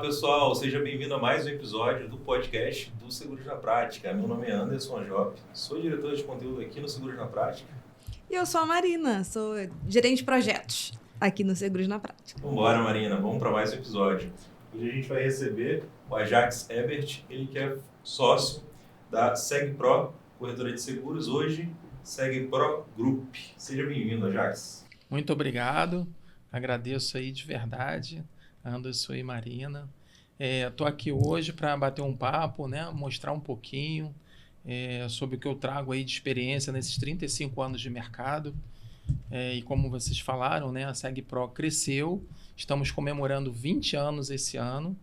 Pessoal, seja bem-vindo a mais um episódio do podcast do Seguros na Prática. Meu nome é Anderson Job, sou diretor de conteúdo aqui no Seguros na Prática. E eu sou a Marina, sou gerente de projetos aqui no Seguros na Prática. Vambora, Marina, vamos para mais um episódio. Hoje a gente vai receber o Ajax Ebert, ele que é sócio da SegPro, corretora de seguros, hoje SegPro Group. Seja bem-vindo, Ajax. Muito obrigado, agradeço aí de verdade, Anderson e Marina. Estou aqui hoje para bater um papo, né? Mostrar um pouquinho sobre o que eu trago aí de experiência nesses 35 anos de mercado. E como vocês falaram, né? A SegPro cresceu, estamos comemorando 20 anos esse ano.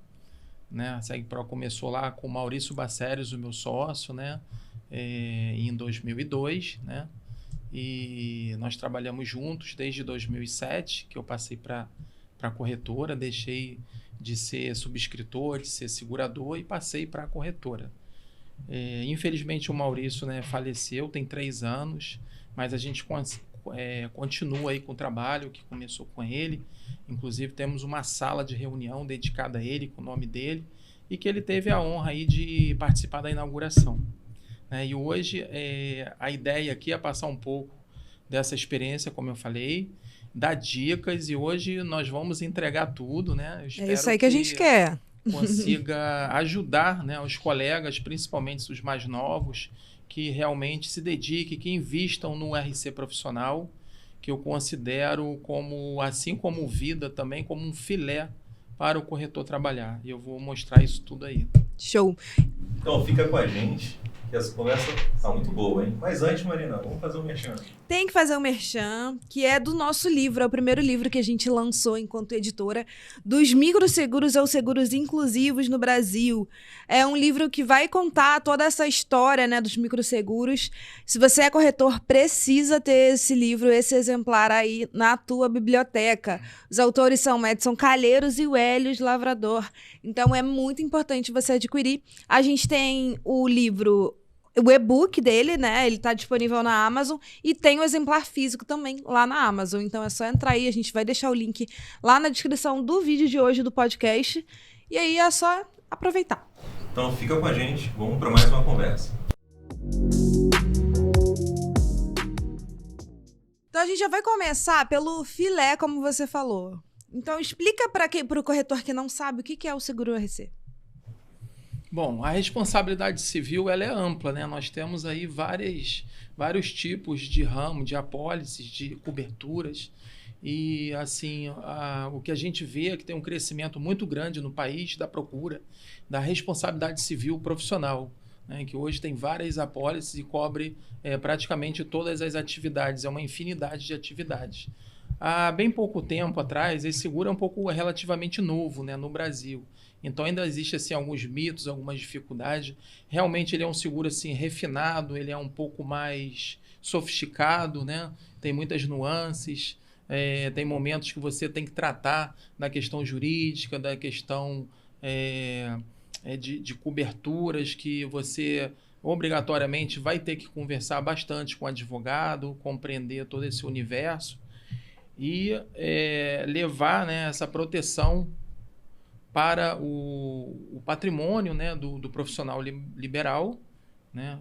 Né? A SegPro começou lá com o Maurício Bacérios, o meu sócio, né? Em 2002, né? E nós trabalhamos juntos desde 2007, que eu passei para a corretora, deixei de ser subscritor, de ser segurador e passei para a corretora. Infelizmente o Maurício, né, faleceu, tem 3 anos, mas a gente continua aí com o trabalho que começou com ele. Inclusive temos uma sala de reunião dedicada a ele, com o nome dele, e que ele teve a honra aí de participar da inauguração. E hoje a ideia aqui é passar um pouco dessa experiência, como eu falei, dar dicas, e hoje nós vamos entregar tudo, né? É isso aí que a gente quer. Consiga ajudar, né, os colegas, principalmente os mais novos, que realmente se dediquem, que invistam no RC profissional, que eu considero como, assim como vida também, como um filé para o corretor trabalhar. E eu vou mostrar isso tudo aí. Show! Então fica com a gente, que essa conversa tá muito boa, hein? Mas antes, Marina, vamos fazer um merchan. Tem que fazer um merchan, que é do nosso livro, é o primeiro livro que a gente lançou enquanto editora, dos microseguros aos seguros inclusivos no Brasil. É um livro que vai contar toda essa história, né, dos microseguros. Se você é corretor, precisa ter esse livro, esse exemplar aí na tua biblioteca. Os autores são Edson Calheiros e o Hélios Lavrador. Então é muito importante você adquirir. A gente tem o livro, o e-book dele, né? Ele tá disponível na Amazon, e tem o exemplar físico também lá na Amazon. Então é só entrar aí, a gente vai deixar o link lá na descrição do vídeo de hoje do podcast. E aí é só aproveitar. Então fica com a gente, vamos para mais uma conversa. Então a gente já vai começar pelo filé, como você falou. Então explica para o corretor que não sabe o que é o seguro RC. Bom, a responsabilidade civil ela é ampla, né? Nós temos aí vários tipos de ramo, de apólices, de coberturas. E assim, o que a gente vê é que tem um crescimento muito grande no país da procura da responsabilidade civil profissional, né? Que hoje tem várias apólices e cobre praticamente todas as atividades, é uma infinidade de atividades. Há bem pouco tempo atrás, esse seguro é um pouco relativamente novo, né, no Brasil. Então ainda existe assim, alguns mitos, algumas dificuldades. Realmente ele é um seguro assim, refinado, ele é um pouco mais sofisticado, né? Tem muitas nuances, tem momentos que você tem que tratar da questão jurídica, da questão de coberturas, que você obrigatoriamente vai ter que conversar bastante com o advogado, compreender todo esse universo e levar, né, essa proteção para o patrimônio, né, do profissional liberal, né,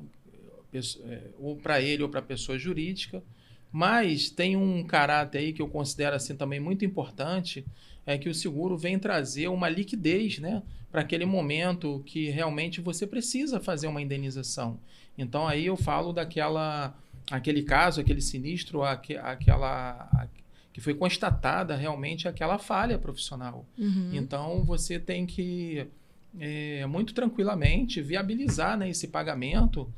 ou para ele ou para a pessoa jurídica. Mas tem um caráter aí que eu considero assim também muito importante, é que o seguro vem trazer uma liquidez, né, para aquele momento que realmente você precisa fazer uma indenização. Então aí eu falo aquele caso, aquele sinistro, que foi constatada realmente aquela falha profissional. Uhum. Então, você tem que, muito tranquilamente, viabilizar, né, esse pagamento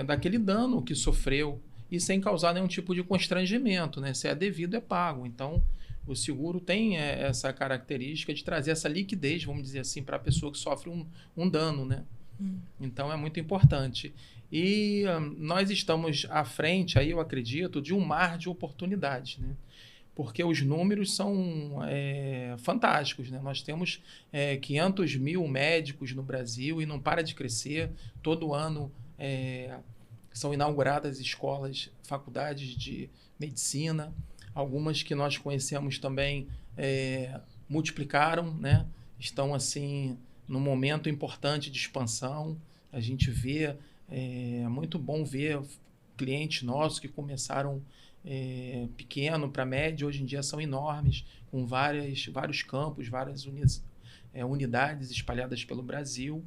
daquele dano que sofreu e sem causar nenhum tipo de constrangimento, né? Se é devido, é pago. Então, o seguro tem essa característica de trazer essa liquidez, vamos dizer assim, para a pessoa que sofre um dano, né? Então, é muito importante. E nós estamos à frente, aí eu acredito, de um mar de oportunidades, né? Porque os números são fantásticos, né? Nós temos 500 mil médicos no Brasil e não para de crescer. Todo ano são inauguradas escolas, faculdades de medicina. Algumas que nós conhecemos também multiplicaram, né? estão assim num momento importante de expansão. A gente vê, é muito bom ver clientes nossos que começaram pequeno para médio, hoje em dia são enormes, com vários campos, várias unidades espalhadas pelo Brasil.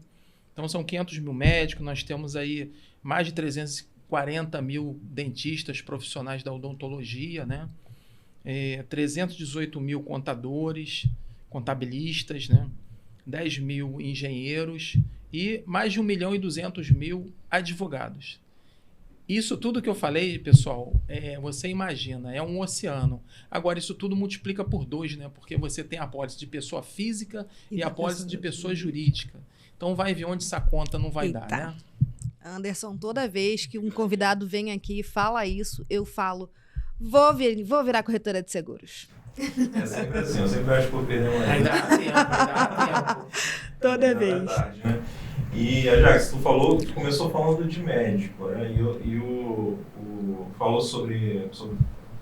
Então são 500 mil médicos, nós temos aí mais de 340 mil dentistas profissionais da odontologia, né? 318 mil contabilistas, né? 10 mil engenheiros e mais de 1.200.000 advogados. Isso tudo que eu falei, pessoal, você imagina, é um oceano. Agora, isso tudo multiplica por 2, né? Porque você tem a apólice de pessoa física e a apólice de pessoa jurídica. Então, vai ver onde essa conta não vai dar, né? Anderson, toda vez que um convidado vem aqui e fala isso, eu falo, vou virar corretora de seguros. É sempre assim, eu sempre acho que vou perder uma Ainda há tempo. Toda vez. Tarde, né? E, Ajax, tu começou falando de médico, né?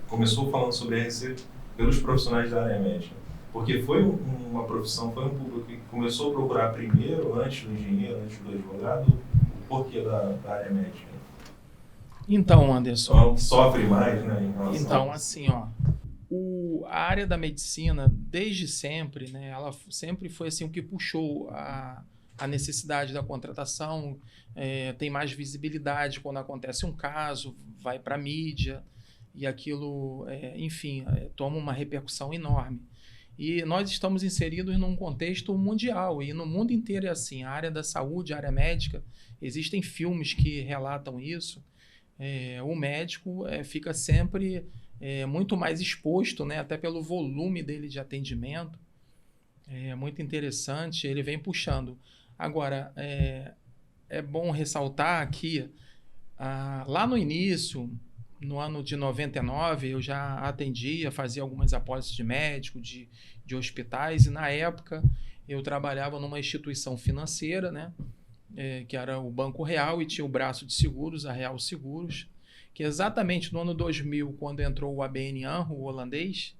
Começou falando sobre RC pelos profissionais da área médica. Porque foi uma profissão, foi um público que começou a procurar primeiro, antes do engenheiro, antes do advogado, o porquê da área médica. Então, Anderson... Então, sofre mais, né? Em relação então, assim, ó... A área da medicina, desde sempre, né, ela sempre foi assim, o que puxou a necessidade da contratação, tem mais visibilidade quando acontece um caso, vai para a mídia, e aquilo, enfim, toma uma repercussão enorme. E nós estamos inseridos num contexto mundial, e no mundo inteiro é assim, a área da saúde, a área médica, existem filmes que relatam isso, o médico fica sempre... muito mais exposto, né? Até pelo volume dele de atendimento. É muito interessante, ele vem puxando. Agora, é bom ressaltar que lá no início, no ano de 99, eu já atendia, fazia algumas apólices de médico, de hospitais, e na época eu trabalhava numa instituição financeira, né? Que era o Banco Real, e tinha o braço de seguros, a Real Seguros, que exatamente no ano 2000, quando entrou o ABN AMRO, o holandês,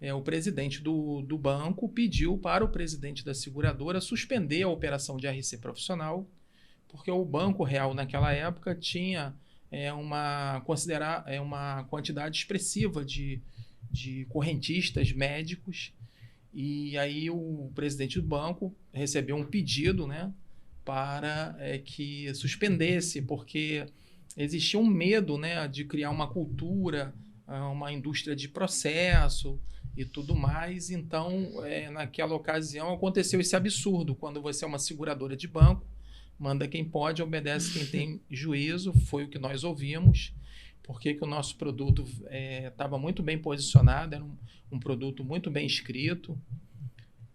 o presidente do banco pediu para o presidente da seguradora suspender a operação de RC profissional, porque o Banco Real, naquela época, tinha uma quantidade expressiva de correntistas médicos, e aí o presidente do banco recebeu um pedido, né, para que suspendesse, porque... existia um medo, né, de criar uma cultura, uma indústria de processo e tudo mais. Então, naquela ocasião, aconteceu esse absurdo. Quando você é uma seguradora de banco, manda quem pode, obedece quem tem juízo. Foi o que nós ouvimos. Porque o nosso produto estava muito bem posicionado, era um produto muito bem escrito.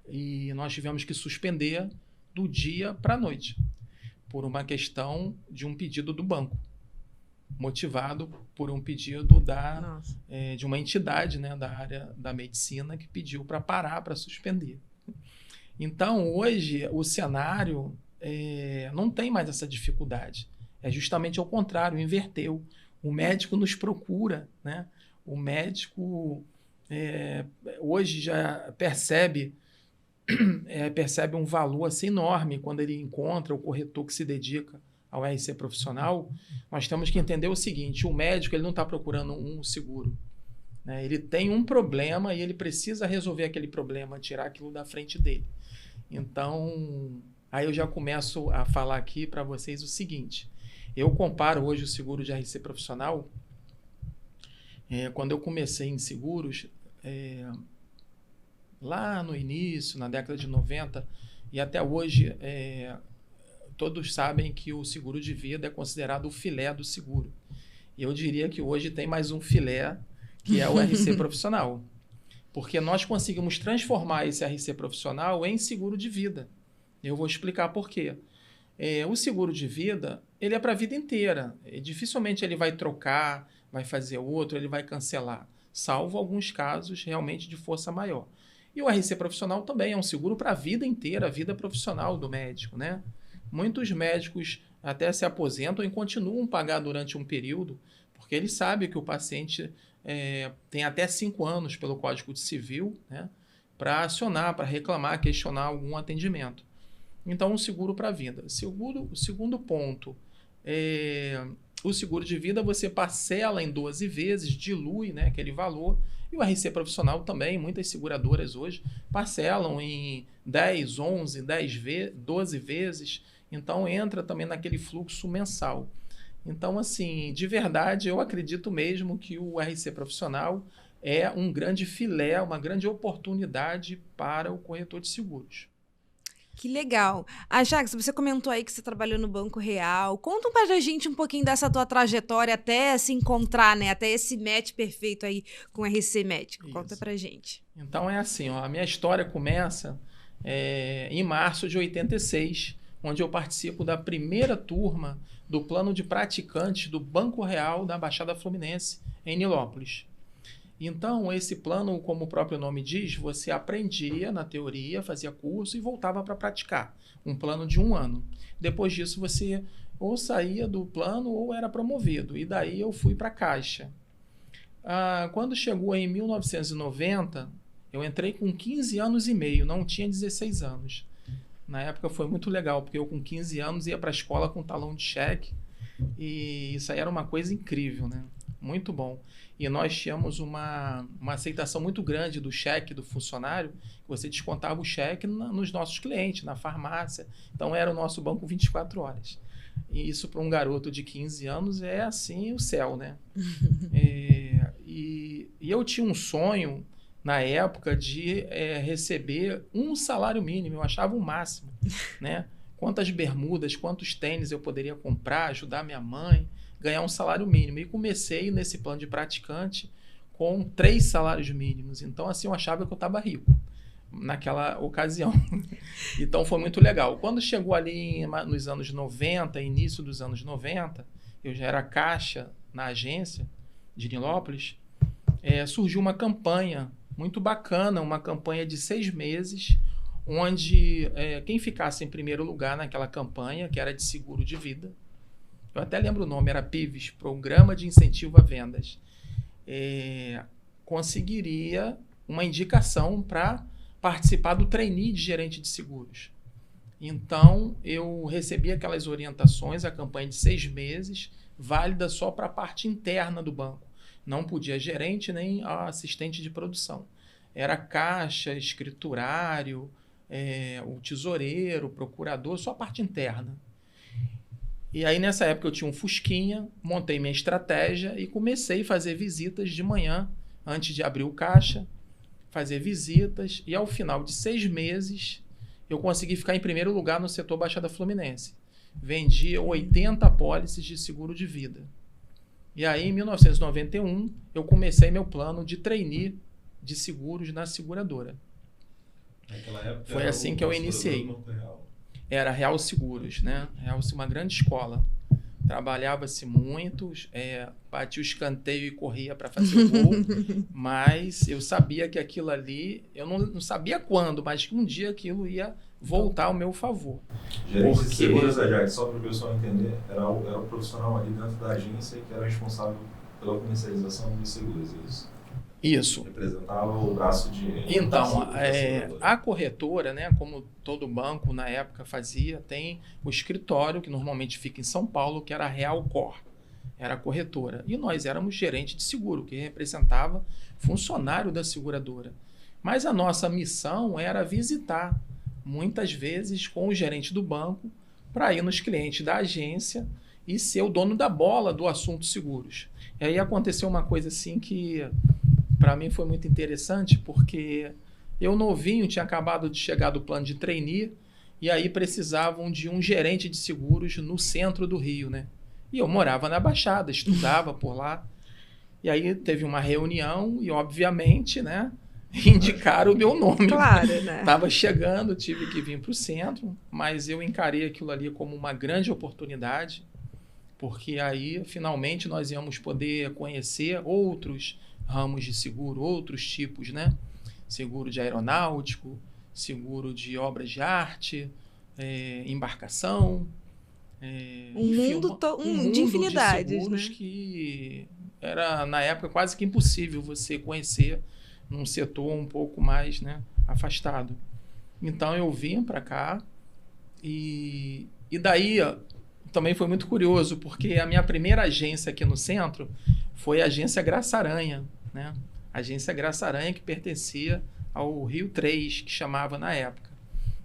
E nós tivemos que suspender do dia para a noite, por uma questão de um pedido do banco, motivado por um pedido de uma entidade, né, da área da medicina, que pediu para parar, para suspender. Então, hoje, o cenário não tem mais essa dificuldade. É justamente ao contrário, inverteu. O médico nos procura, né? O médico hoje já percebe um valor assim, enorme quando ele encontra o corretor que se dedica ao RC profissional. Nós temos que entender o seguinte: o médico ele não está procurando um seguro, né? Ele tem um problema e ele precisa resolver aquele problema, tirar aquilo da frente dele. Então, aí eu já começo a falar aqui para vocês o seguinte: eu comparo hoje o seguro de RC profissional. Quando eu comecei em seguros, lá no início, na década de 90, e até hoje, todos sabem que o seguro de vida é considerado o filé do seguro. E eu diria que hoje tem mais um filé, que é o RC profissional. Porque nós conseguimos transformar esse RC profissional em seguro de vida. Eu vou explicar por quê. O seguro de vida, ele é para a vida inteira. Dificilmente ele vai trocar, vai fazer outro, ele vai cancelar, salvo alguns casos realmente de força maior. E o RC profissional também é um seguro para a vida inteira, a vida profissional do médico, né? Muitos médicos até se aposentam e continuam a pagar durante um período, porque eles sabem que o paciente tem até 5 anos pelo Código Civil, né, para acionar, para reclamar, questionar algum atendimento. Então, um seguro para a vida. O segundo ponto é o seguro de vida, você parcela em 12 vezes, dilui, né, aquele valor. E o RC profissional também, muitas seguradoras hoje parcelam em 10, 11, 12 vezes. Então, entra também naquele fluxo mensal. Então, assim, de verdade, eu acredito mesmo que o RC profissional é um grande filé, uma grande oportunidade para o corretor de seguros. Que legal. Jax, você comentou aí que você trabalhou no Banco Real. Conta pra gente um pouquinho dessa tua trajetória até se encontrar, né? Até esse match perfeito aí com o RC Médico. Isso. Conta pra gente. Então é assim, ó, a minha história começa em março de 86, onde eu participo da primeira turma do plano de praticantes do Banco Real da Baixada Fluminense, em Nilópolis. Então, esse plano, como o próprio nome diz, você aprendia na teoria, fazia curso e voltava para praticar. Um plano de 1 ano. Depois disso, você ou saía do plano ou era promovido. E daí eu fui para a Caixa. Quando chegou em 1990, eu entrei com 15 anos e meio, não tinha 16 anos. Na época foi muito legal, porque eu com 15 anos ia para a escola com talão de cheque. E isso aí era uma coisa incrível, né? Muito bom. E nós tínhamos uma aceitação muito grande do cheque do funcionário. Você descontava o cheque nos nossos clientes, na farmácia. Então, era o nosso banco 24 horas. E isso para um garoto de 15 anos é assim o céu, né? E eu tinha um sonho, na época, de receber um salário mínimo. Eu achava o máximo, né? Quantas bermudas, quantos tênis eu poderia comprar, ajudar minha mãe, ganhar um salário mínimo. E comecei nesse plano de praticante com 3 salários mínimos. Então, assim, eu achava que eu estava rico naquela ocasião. Então, foi muito legal. Quando chegou ali nos anos 90, início dos anos 90, eu já era caixa na agência de Nilópolis, surgiu uma campanha muito bacana, uma campanha de 6 meses, onde quem ficasse em primeiro lugar naquela campanha, que era de seguro de vida, eu até lembro o nome, era PIVES, Programa de Incentivo a Vendas, conseguiria uma indicação para participar do trainee de gerente de seguros. Então, eu recebi aquelas orientações, a campanha de 6 meses, válida só para a parte interna do banco. Não podia gerente nem assistente de produção. Era caixa, escriturário, o tesoureiro, o procurador, só a parte interna. E aí, nessa época, eu tinha um Fusquinha, montei minha estratégia e comecei a fazer visitas de manhã, antes de abrir o caixa, fazer visitas. E ao final de 6 meses, eu consegui ficar em primeiro lugar no setor Baixada Fluminense. Vendia 80 apólices de seguro de vida. E aí, em 1991, eu comecei meu plano de trainee de seguros na seguradora. Naquela época foi assim que eu iniciei. Era Real Seguros, né? Real, uma grande escola. Trabalhava-se muito, batia o escanteio e corria para fazer o gol, mas eu sabia que aquilo ali, eu não sabia quando, mas que um dia aquilo ia voltar ao meu favor. Gerente de seguros, Jax, só para o pessoal entender, era o profissional ali dentro da agência que era responsável pela comercialização de seguros, isso? Isso. Representava o braço de... Então, a corretora, né, como todo banco na época fazia, tem o escritório, que normalmente fica em São Paulo, que era a Real Cor, era a corretora. E nós éramos gerente de seguro, que representava funcionário da seguradora. Mas a nossa missão era visitar, muitas vezes, com o gerente do banco, para ir nos clientes da agência e ser o dono da bola do assunto seguros. E aí aconteceu uma coisa assim que... para mim foi muito interessante, porque eu novinho, tinha acabado de chegar do plano de trainee, e aí precisavam de um gerente de seguros no centro do Rio, né? E eu morava na Baixada, estudava por lá. E aí teve uma reunião e, obviamente, né, indicaram o meu nome. Claro, né? Estava chegando, tive que vir para o centro, mas eu encarei aquilo ali como uma grande oportunidade, porque aí, finalmente, nós íamos poder conhecer outros ramos de seguro, outros tipos, né? Seguro de aeronáutico, seguro de obras de arte, embarcação. Enfim, um mundo de infinidades, de seguros, né? Que era, na época, quase que impossível você conhecer num setor um pouco mais, né, afastado. Então eu vim para cá e daí ó, também foi muito curioso, porque a minha primeira agência aqui no centro foi a agência Graça Aranha, né? A agência Graça Aranha, que pertencia ao Rio 3, que chamava na época.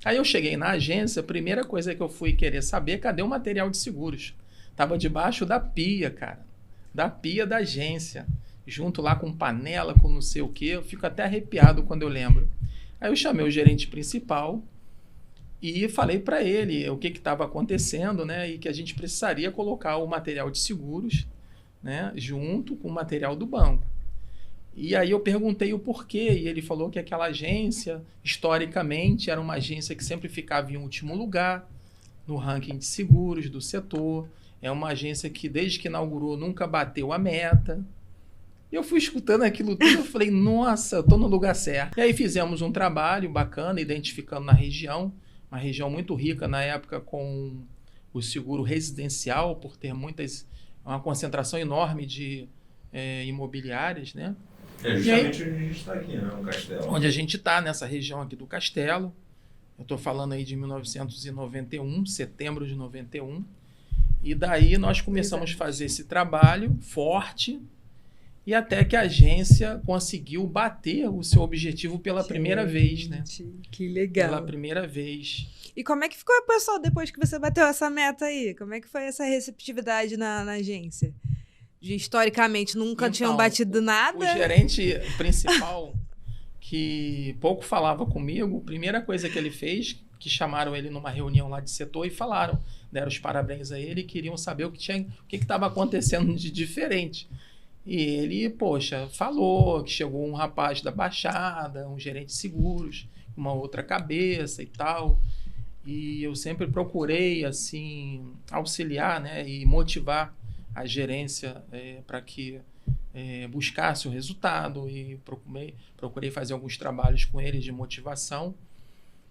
Aí eu cheguei na agência, a primeira coisa que eu fui querer saber, cadê o material de seguros? Tava debaixo da pia, cara. Da pia da agência. Junto lá com panela, com não sei o quê. Eu fico até arrepiado quando eu lembro. Aí eu chamei o gerente principal e falei para ele o que estava acontecendo, né? E que a gente precisaria colocar o material de seguros, né, junto com o material do banco. E aí eu perguntei o porquê, e ele falou que aquela agência, historicamente, era uma agência que sempre ficava em último lugar no ranking de seguros do setor. É uma agência que, desde que inaugurou, nunca bateu a meta. E eu fui escutando aquilo tudo, eu falei, nossa, eu estou no lugar certo. E aí fizemos um trabalho bacana, identificando na região, uma região muito rica na época com o seguro residencial, por ter uma concentração enorme de imobiliárias, né? É justamente onde a gente está aqui, né? O Castelo. Onde a gente está, nessa região aqui do Castelo. Eu estou falando aí de 1991, setembro de 91. E daí nós começamos a fazer esse trabalho forte e até que a agência conseguiu bater o seu objetivo pela primeira vez, né? Que legal. Pela primeira vez. E como é que ficou, pessoal, depois que você bateu essa meta aí? Como é que foi essa receptividade na agência? Historicamente, nunca tinham batido nada? O gerente principal, que pouco falava comigo, a primeira coisa que ele fez, que chamaram ele numa reunião lá de setor e falaram, deram os parabéns a ele e queriam saber o que estava acontecendo de diferente. E ele, poxa, falou que chegou um rapaz da Baixada, um gerente de seguros, uma outra cabeça e tal. E eu sempre procurei, assim, auxiliar, né, e motivar a gerência para que buscasse o resultado, e procurei fazer alguns trabalhos com eles de motivação.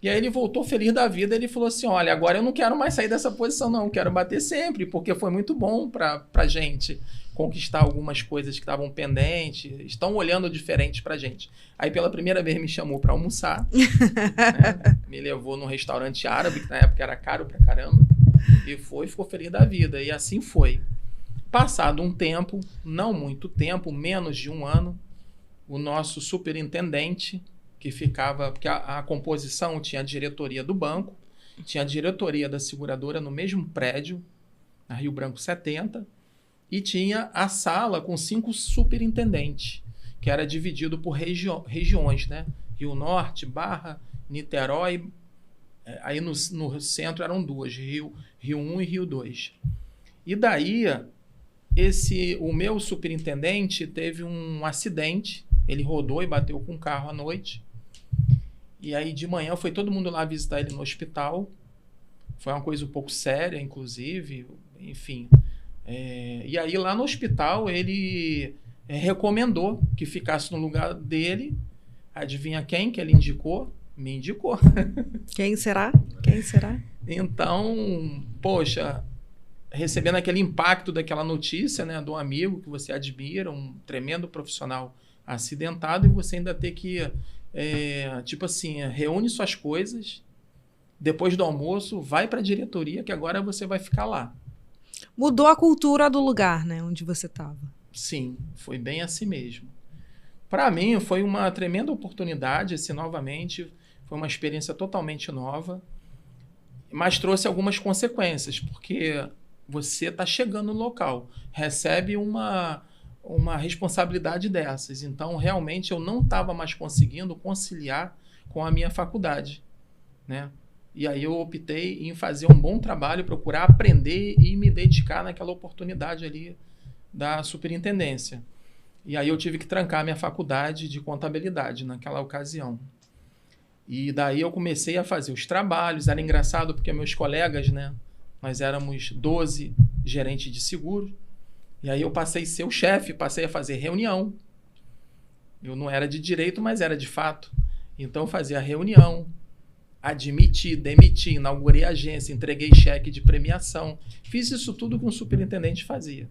E aí ele voltou feliz da vida, ele falou assim, olha, agora eu não quero mais sair dessa posição não, quero bater sempre, porque foi muito bom para a gente conquistar algumas coisas que estavam pendentes, estão olhando diferente para a gente. Aí pela primeira vez me chamou para almoçar, né? Me levou num restaurante árabe, que na época era caro pra caramba, e ficou feliz da vida, e assim foi. Passado um tempo, não muito tempo, menos de um ano, o nosso superintendente, que ficava... Porque a composição tinha a diretoria do banco, tinha a diretoria da seguradora no mesmo prédio, na Rio Branco 70, e tinha a sala com 5 superintendentes, que era dividido por regiões, né? Rio Norte, Barra, Niterói, aí no centro eram 2, Rio 1 e Rio 2. E daí... o meu superintendente teve um acidente, ele rodou e bateu com um carro à noite, e aí de manhã foi todo mundo lá visitar ele no hospital, foi uma coisa um pouco séria, inclusive, enfim, e aí lá no hospital ele recomendou que ficasse no lugar dele, adivinha quem que ele indicou? Me indicou. Quem será? Quem será? Então, poxa... recebendo aquele impacto daquela notícia, né, de um amigo que você admira, um tremendo profissional acidentado, e você ainda ter que, tipo assim, reúne suas coisas, depois do almoço, vai para a diretoria, que agora você vai ficar lá. Mudou a cultura do lugar, né, onde você estava. Sim, foi bem assim mesmo. Para mim, foi uma tremenda oportunidade, assim, novamente, foi uma experiência totalmente nova, mas trouxe algumas consequências, porque... você está chegando no local, recebe uma responsabilidade dessas. Então, realmente, eu não estava mais conseguindo conciliar com a minha faculdade, né? E aí eu optei em fazer um bom trabalho, procurar aprender e me dedicar naquela oportunidade ali da superintendência. E aí eu tive que trancar a minha faculdade de contabilidade naquela ocasião. E daí eu comecei a fazer os trabalhos. Era engraçado porque meus colegas, né? Nós éramos 12 gerentes de seguro. E aí eu passei a ser o chefe, passei a fazer reunião. Eu não era de direito, mas era de fato. Então eu fazia reunião, admiti, demiti, inaugurei agência, entreguei cheque de premiação. Fiz isso tudo que um superintendente fazia.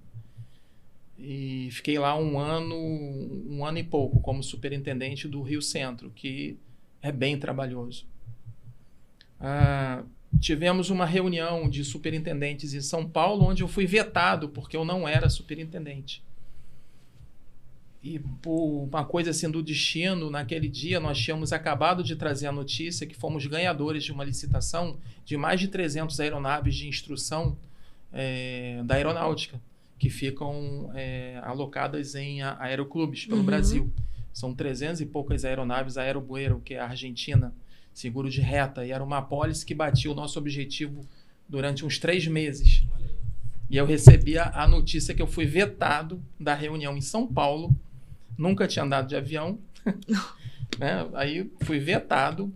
E fiquei lá um ano e pouco como superintendente do Rio Centro, que é bem trabalhoso. Tivemos uma reunião de superintendentes em São Paulo, onde eu fui vetado, porque eu não era superintendente. E por uma coisa assim do destino, naquele dia nós tínhamos acabado de trazer a notícia que fomos ganhadores de uma licitação de mais de 300 aeronaves de instrução da aeronáutica, que ficam alocadas em aeroclubes pelo Brasil. São 300 e poucas aeronaves, a Aerobuero, que é a Argentina, seguro de reta, e era uma apólice que batia o nosso objetivo durante uns 3 meses. E eu recebi a notícia que eu fui vetado da reunião em São Paulo, nunca tinha andado de avião, né? Aí fui vetado,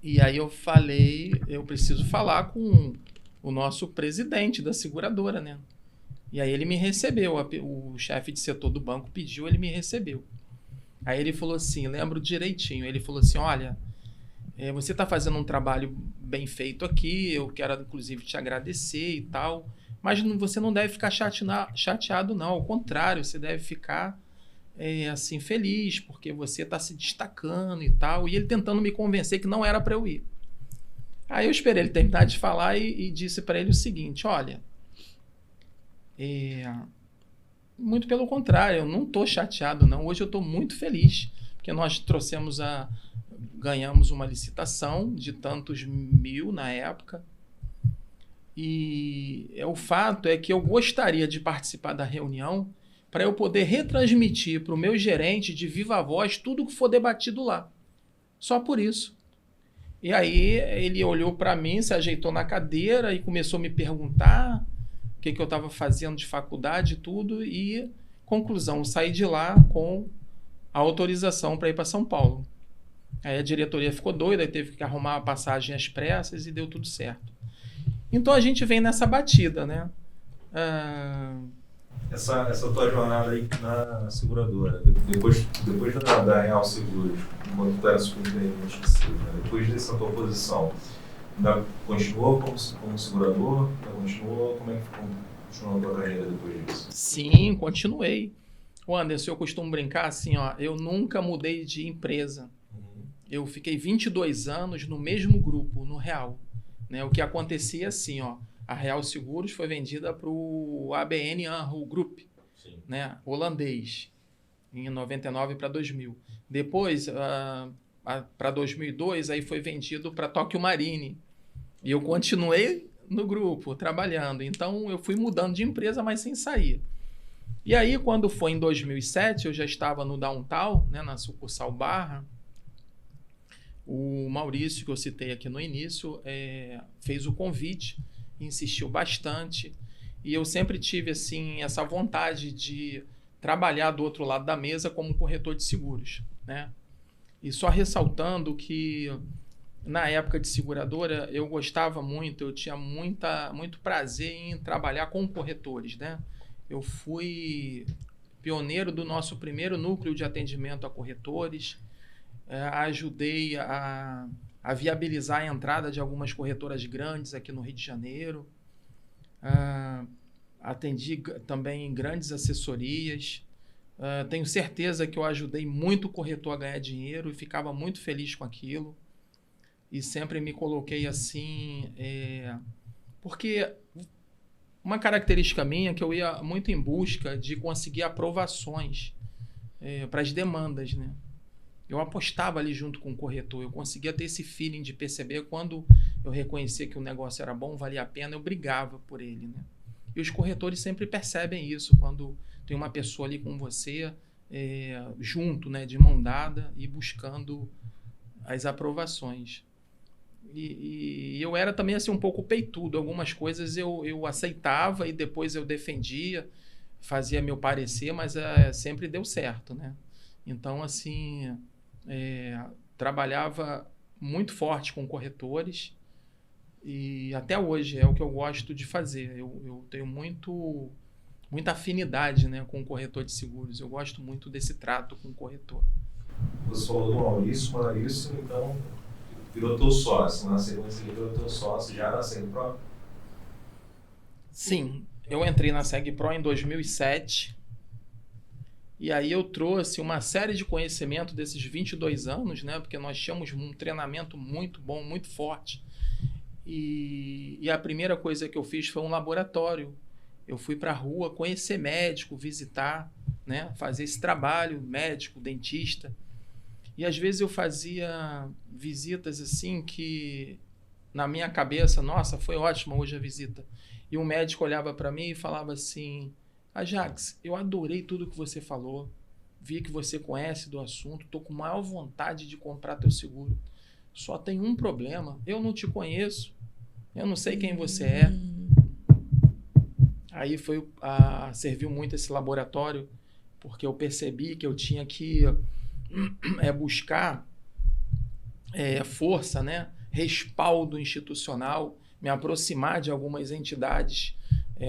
e aí eu falei, eu preciso falar com o nosso presidente da seguradora, né? E aí ele me recebeu, o chefe de setor do banco pediu, ele me recebeu. Aí ele falou assim, lembro direitinho, ele falou assim, olha, você está fazendo um trabalho bem feito aqui, eu quero inclusive te agradecer e tal, mas você não deve ficar chateado não, ao contrário, você deve ficar assim, feliz, porque você está se destacando e tal, e ele tentando me convencer que não era para eu ir. Aí eu esperei ele terminar de falar e disse para ele o seguinte, olha, muito pelo contrário, eu não estou chateado não, hoje eu estou muito feliz, porque nós ganhamos uma licitação de tantos mil na época, e o fato é que eu gostaria de participar da reunião para eu poder retransmitir para o meu gerente de viva voz tudo que for debatido lá. Só por isso. E aí ele olhou para mim, se ajeitou na cadeira e começou a me perguntar o que eu estava fazendo de faculdade e tudo, e conclusão, eu saí de lá com a autorização para ir para São Paulo. Aí a diretoria ficou doida, teve que arrumar a passagem às pressas e deu tudo certo. Então a gente vem nessa batida, né? Essa tua jornada aí na seguradora, depois da Real Seguros, quando tu era superintendente, depois dessa tua posição, ainda continuou como segurador? Como é que continuou a tua carreira depois disso? Sim, continuei. O Anderson, eu costumo brincar assim, ó, eu nunca mudei de empresa. Eu fiquei 22 anos no mesmo grupo, no Real. Né? O que acontecia assim, ó, a Real Seguros foi vendida para o ABN AMRO Group, né, holandês, em 99 para 2000. Depois, para 2002, aí foi vendido para Tokio Marine. E eu continuei no grupo, trabalhando. Então, eu fui mudando de empresa, mas sem sair. E aí, quando foi em 2007, eu já estava no Downtown, né, na sucursal Barra. O Maurício, que eu citei aqui no início, fez o convite, insistiu bastante, e eu sempre tive assim, essa vontade de trabalhar do outro lado da mesa como corretor de seguros, né? E só ressaltando que na época de seguradora eu gostava muito, eu tinha muito prazer em trabalhar com corretores, né? Eu fui pioneiro do nosso primeiro núcleo de atendimento a corretores, ajudei a viabilizar a entrada de algumas corretoras grandes aqui no Rio de Janeiro. Atendi também em grandes assessorias. Tenho certeza que eu ajudei muito o corretor a ganhar dinheiro e ficava muito feliz com aquilo. E sempre me coloquei assim, porque uma característica minha é que eu ia muito em busca de conseguir aprovações para as demandas, né? Eu apostava ali junto com o corretor, eu conseguia ter esse feeling de perceber quando eu reconhecia que o negócio era bom, valia a pena, eu brigava por ele, né? E os corretores sempre percebem isso, quando tem uma pessoa ali com você, junto, né, de mão dada e buscando as aprovações. E eu era também assim, um pouco peitudo, algumas coisas eu aceitava e depois eu defendia, fazia meu parecer, mas sempre deu certo, né? Então, assim, trabalhava muito forte com corretores e até hoje é o que eu gosto de fazer. Eu tenho muita afinidade, né, com o corretor de seguros. Eu gosto muito desse trato com o corretor. Você falou do Maurício, então virou teu sócio. Na sequência ele virou teu sócio já na SegPro? Sim. eu entrei na SegPro em 2007 e aí eu trouxe uma série de conhecimento desses 22 anos, né? Porque nós tínhamos um treinamento muito bom, muito forte. E a primeira coisa que eu fiz foi um laboratório. Eu fui para a rua conhecer médico, visitar, né? Fazer esse trabalho, médico, dentista. E às vezes eu fazia visitas assim que na minha cabeça, nossa, foi ótima hoje a visita. E um médico olhava para mim e falava assim: Ajax, eu adorei tudo que você falou, vi que você conhece do assunto, estou com maior vontade de comprar teu seguro. Só tem um problema, eu não te conheço, eu não sei quem você é. Aí serviu muito esse laboratório, porque eu percebi que eu tinha que buscar força, né? Respaldo institucional, me aproximar de algumas entidades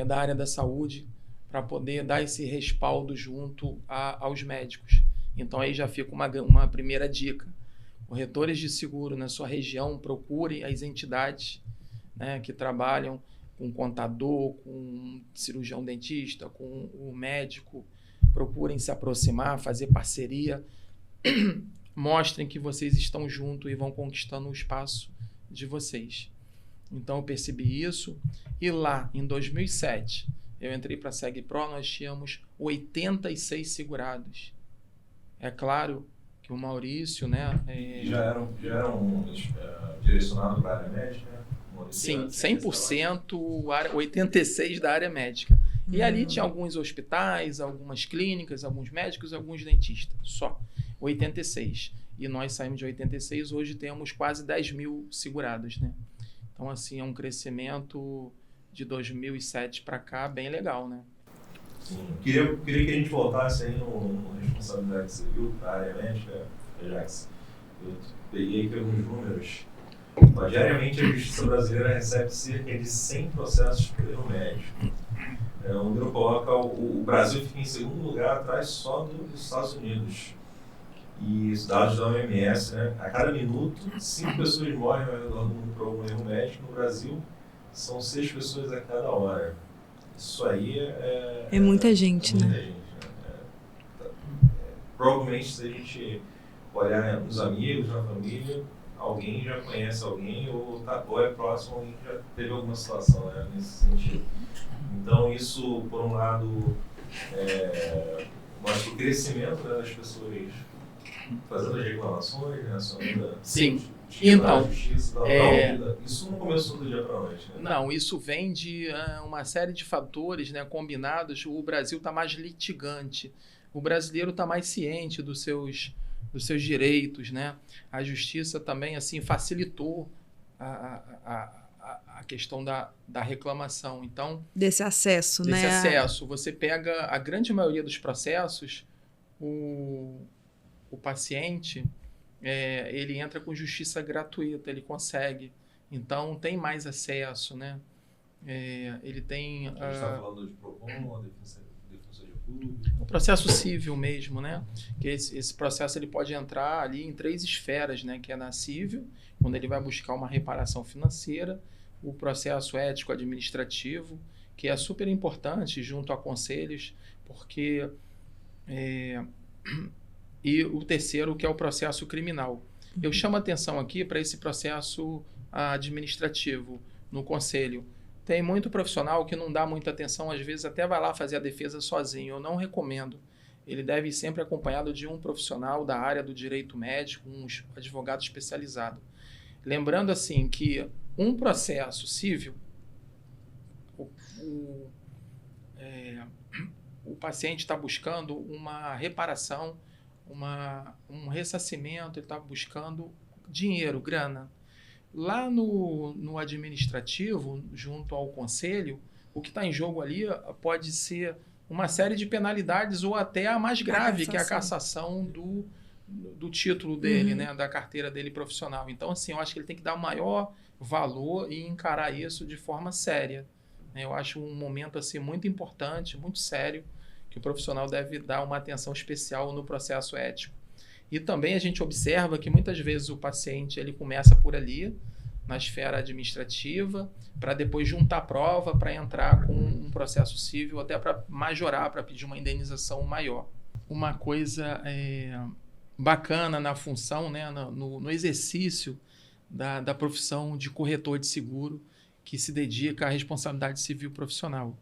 da área da saúde para poder dar esse respaldo junto aos médicos. Então aí já fica uma primeira dica. Corretores de seguro na sua região, procurem as entidades, né, que trabalham com contador, com cirurgião dentista, com o médico. Procurem se aproximar, fazer parceria. Mostrem que vocês estão juntos e vão conquistando o espaço de vocês. Então eu percebi isso. E lá, em 2007, eu entrei para a SegPro, nós tínhamos 86 segurados. É claro que o Maurício, né? Já eram direcionados para a área médica? Sim, 100%, 86 da área médica. E ali tinha alguns hospitais, algumas clínicas, alguns médicos, alguns dentistas. Só 86. E nós saímos de 86, hoje temos quase 10 mil segurados, né? Então, assim, é um crescimento de 2007 para cá bem legal, né? Sim. Queria que a gente voltasse aí no responsabilidade civil para a área médica, Ajax. Eu peguei aqui alguns números. Diariamente, a Justiça Brasileira recebe cerca de 100 processos por erro médico. O número coloca o Brasil fica em segundo lugar, atrás só dos Estados Unidos. E os dados da OMS, né? A cada minuto, 5 pessoas morrem ao redor do mundo por algum erro médico. No Brasil, são 6 pessoas a cada hora. Isso aí é muita gente, muita né? gente, né? Provavelmente, se a gente olhar nos amigos, na família, alguém já conhece alguém ou é próximo a alguém que já teve alguma situação, né, nesse sentido. Então, isso, por um lado, mostra o crescimento, né, das pessoas fazendo as reclamações, né, acionando então, justiça, isso não começou do dia para a noite, né? Não, isso vem de uma série de fatores, né, combinados. O Brasil está mais litigante, o brasileiro está mais ciente dos seus direitos, né? A justiça também assim facilitou a questão da reclamação. Então, desse acesso, né? Você pega a grande maioria dos processos, o paciente ele entra com justiça gratuita, ele consegue. Então, tem mais acesso, né? Ele tem... A gente está falando de PROCON, Defensoria Pública. O processo civil mesmo, né? Que esse processo ele pode entrar ali em 3 esferas, né? Que é na civil, quando ele vai buscar uma reparação financeira, o processo ético administrativo, que é super importante junto a conselhos, porque e o terceiro, que é o processo criminal. Eu chamo a atenção aqui para esse processo administrativo no conselho. Tem muito profissional que não dá muita atenção, às vezes até vai lá fazer a defesa sozinho. Eu não recomendo. Ele deve ir sempre acompanhado de um profissional da área do direito médico, um advogado especializado. Lembrando assim que um processo civil, o paciente está buscando uma reparação, um ressarcimento, ele está buscando dinheiro, grana. Lá no administrativo, junto ao conselho, o que está em jogo ali pode ser uma série de penalidades ou até a mais grave, que é a cassação do título dele, né, da carteira dele profissional. Então, assim, eu acho que ele tem que dar o maior valor e encarar isso de forma séria. Eu acho um momento assim, muito importante, muito sério, que o profissional deve dar uma atenção especial no processo ético. E também a gente observa que muitas vezes o paciente ele começa por ali, na esfera administrativa, para depois juntar prova para entrar com um processo civil, até para majorar, para pedir uma indenização maior. Uma coisa bacana na função, né, no exercício da profissão de corretor de seguro, que se dedica à responsabilidade civil profissional.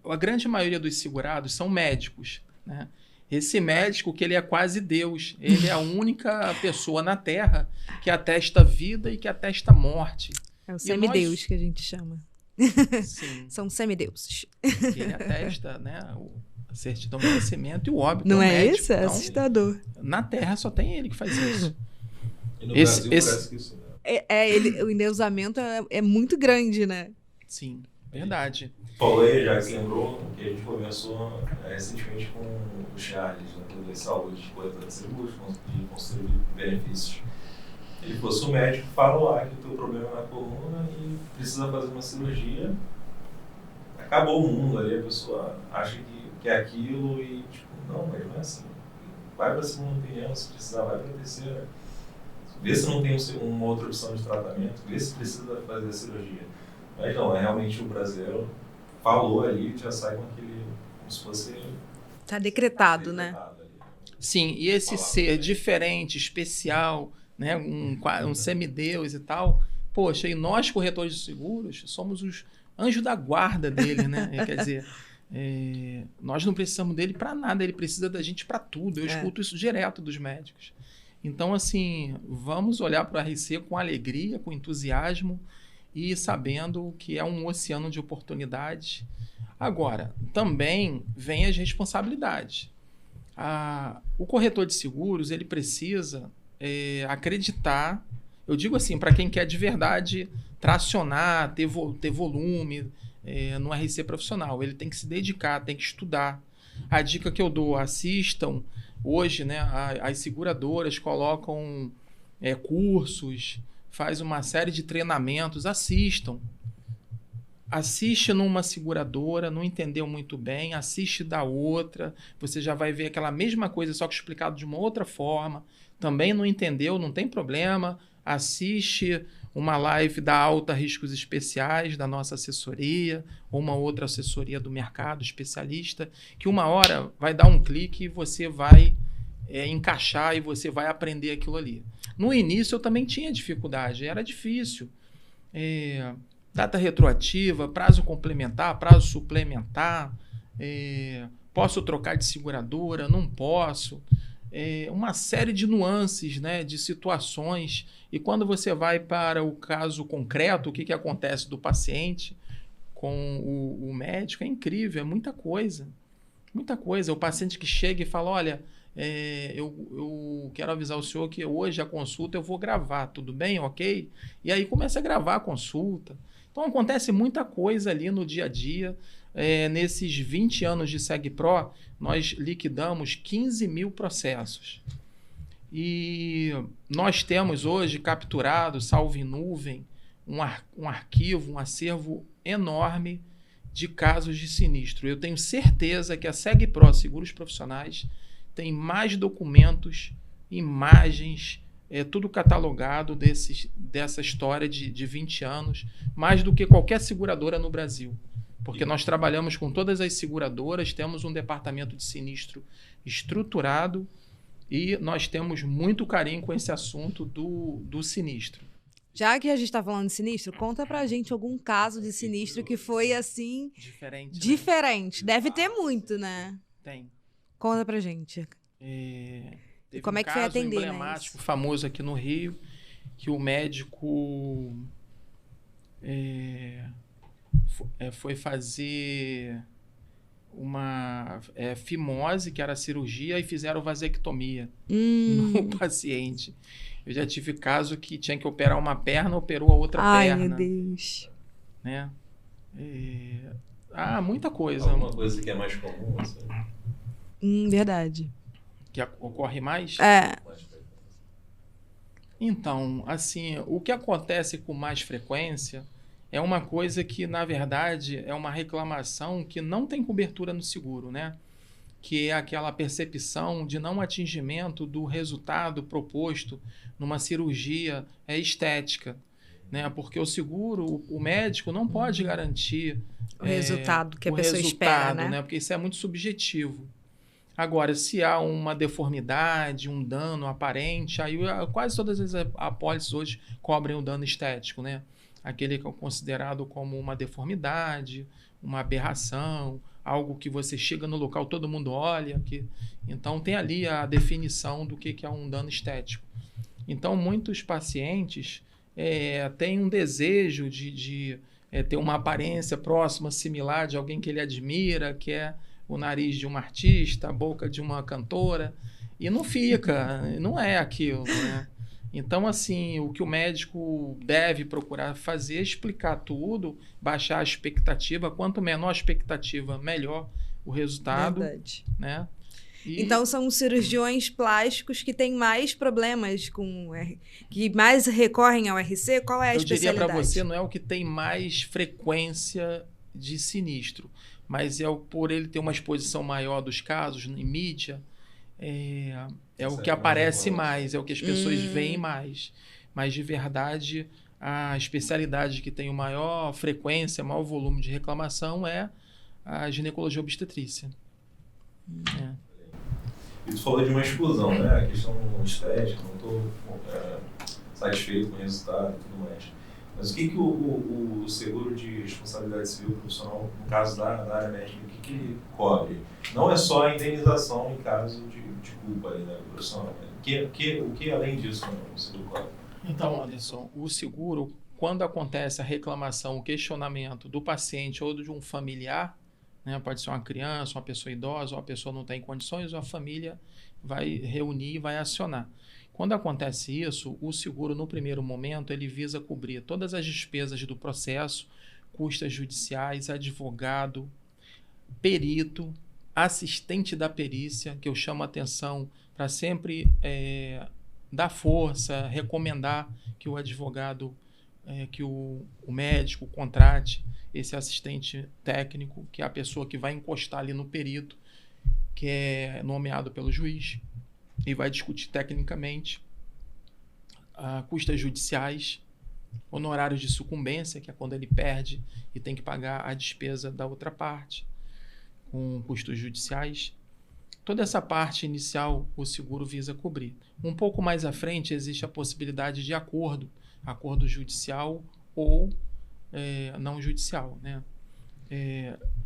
A grande maioria dos segurados são médicos, né? Esse médico, que ele é quase Deus, ele é a única pessoa na Terra que atesta vida e que atesta morte. É o semideus que a gente chama. Sim. São semideuses. Ele atesta, né, a certidão de nascimento e o óbito. Não é médico, isso? É então, assustador. Na Terra só tem ele que faz isso. E no Brasil parece que isso, né? O endeusamento é muito grande, né? Sim, verdade. Falou aí, já que você lembrou que a gente começou recentemente com o Charles, né, de saúde, corretor de seguros, de consultoria de benefícios. Ele falou, se o médico fala lá que o teu problema é na coluna e precisa fazer uma cirurgia, acabou o mundo ali, a pessoa acha que é aquilo e, tipo, não, mas não é assim. Vai para a segunda opinião, se precisar, vai para a terceira. Vê se não tem uma outra opção de tratamento, vê se precisa fazer a cirurgia. Mas não, realmente o brasileiro falou ali, já sai com aquele, como se fosse... Tá decretado, né? Ali. Sim, e esse ser diferente, especial, né, um semideus e tal, poxa, e nós corretores de seguros somos os anjos da guarda dele, né? Quer dizer, nós não precisamos dele para nada, ele precisa da gente para tudo. Eu escuto isso direto dos médicos. Então, assim, vamos olhar para o RC com alegria, com entusiasmo e sabendo que é um oceano de oportunidades. Agora, também vem as responsabilidades. O corretor de seguros, ele precisa acreditar, eu digo assim, para quem quer de verdade tracionar, ter volume no RC profissional, ele tem que se dedicar, tem que estudar. A dica que eu dou, assistam. Hoje, né, as seguradoras colocam cursos, faz uma série de treinamentos, assistam. Assiste numa seguradora, não entendeu muito bem, assiste da outra, você já vai ver aquela mesma coisa, só que explicado de uma outra forma. Também não entendeu, não tem problema, assiste uma live da Alta Riscos Especiais, da nossa assessoria, ou uma outra assessoria do mercado, especialista, que uma hora vai dar um clique e você vai encaixar e você vai aprender aquilo ali. No início eu também tinha dificuldade, era difícil. Data retroativa, prazo complementar, prazo suplementar, posso trocar de seguradora, não posso. Uma série de nuances, né, de situações. E quando você vai para o caso concreto, o que acontece do paciente com o médico, é incrível, é muita coisa. Muita coisa. O paciente que chega e fala, olha, eu quero avisar o senhor que hoje a consulta eu vou gravar, tudo bem? Ok? E aí começa a gravar a consulta. Então acontece muita coisa ali no dia a dia. Nesses 20 anos de SegPro, nós liquidamos 15 mil processos. E nós temos hoje capturado, salvo em nuvem, um arquivo, um acervo enorme de casos de sinistro. Eu tenho certeza que a SegPro Seguros Profissionais tem mais documentos, imagens, tudo catalogado dessa história de 20 anos, mais do que qualquer seguradora no Brasil. Porque nós trabalhamos com todas as seguradoras, temos um departamento de sinistro estruturado e nós temos muito carinho com esse assunto do sinistro. Já que a gente está falando de sinistro, conta pra gente algum caso de sinistro que foi assim... Diferente. Né? Deve ter muito, né? Tem. Conta pra gente. Teve como é que foi atender, emblemático, famoso aqui no Rio, que o médico foi fazer uma fimose, que era cirurgia, e fizeram vasectomia no paciente. Eu já tive caso que tinha que operar uma perna, operou a outra perna. Ai, meu Deus. Né? Muita coisa. Alguma coisa que é mais comum, assim? Verdade. Que ocorre mais? Então, assim, o que acontece com mais frequência é uma coisa que, na verdade, é uma reclamação que não tem cobertura no seguro, né? que é aquela percepção de não atingimento do resultado proposto numa cirurgia estética, né? Porque o seguro, o médico não pode garantir o resultado que a pessoa espera, né? Porque isso é muito subjetivo. Agora, se há uma deformidade, um dano aparente, aí quase todas as apólices hoje cobrem o dano estético, né? Aquele que é considerado como uma deformidade, uma aberração, algo que você chega no local, todo mundo olha. Então, tem ali a definição do que é um dano estético. Então, muitos pacientes têm um desejo de ter uma aparência próxima, similar de alguém que ele admira, que é o nariz de um artista, a boca de uma cantora, e não fica, não é aquilo, né? Então, assim, o que o médico deve procurar fazer é explicar tudo, baixar a expectativa. Quanto menor a expectativa, melhor o resultado. Verdade. Né? Então, são cirurgiões plásticos que têm mais problemas, que mais recorrem ao RC? Qual é a especialidade? Eu diria para você, não é o que tem mais frequência de sinistro, mas por ele ter uma exposição maior dos casos em mídia, é o que aparece mais, é o que as pessoas veem mais. Mas, de verdade, a especialidade que tem o maior frequência, maior volume de reclamação é a ginecologia obstetrícia. E tu falou de uma exclusão, né? A questão estética, não estou satisfeito com o resultado e tudo mais. Mas o que o seguro de responsabilidade civil profissional, no caso da área médica, o que ele cobre? Não é só a indenização em caso de culpa aí, né, profissional. O que além disso o seguro cobre? Então, Anderson, o seguro, quando acontece a reclamação, o questionamento do paciente ou de um familiar, né, pode ser uma criança, uma pessoa idosa, ou a pessoa não tem condições, ou a família vai reunir e vai acionar. Quando acontece isso, o seguro, no primeiro momento, ele visa cobrir todas as despesas do processo, custas judiciais, advogado, perito, assistente da perícia, que eu chamo a atenção para sempre dar força, recomendar que o advogado, que o médico contrate esse assistente técnico, que é a pessoa que vai encostar ali no perito, que é nomeado pelo juiz, e vai discutir tecnicamente custas judiciais, honorários de sucumbência, que é quando ele perde e tem que pagar a despesa da outra parte, com custos judiciais. Toda essa parte inicial o seguro visa cobrir. Um pouco mais à frente existe a possibilidade de acordo judicial ou não judicial, né?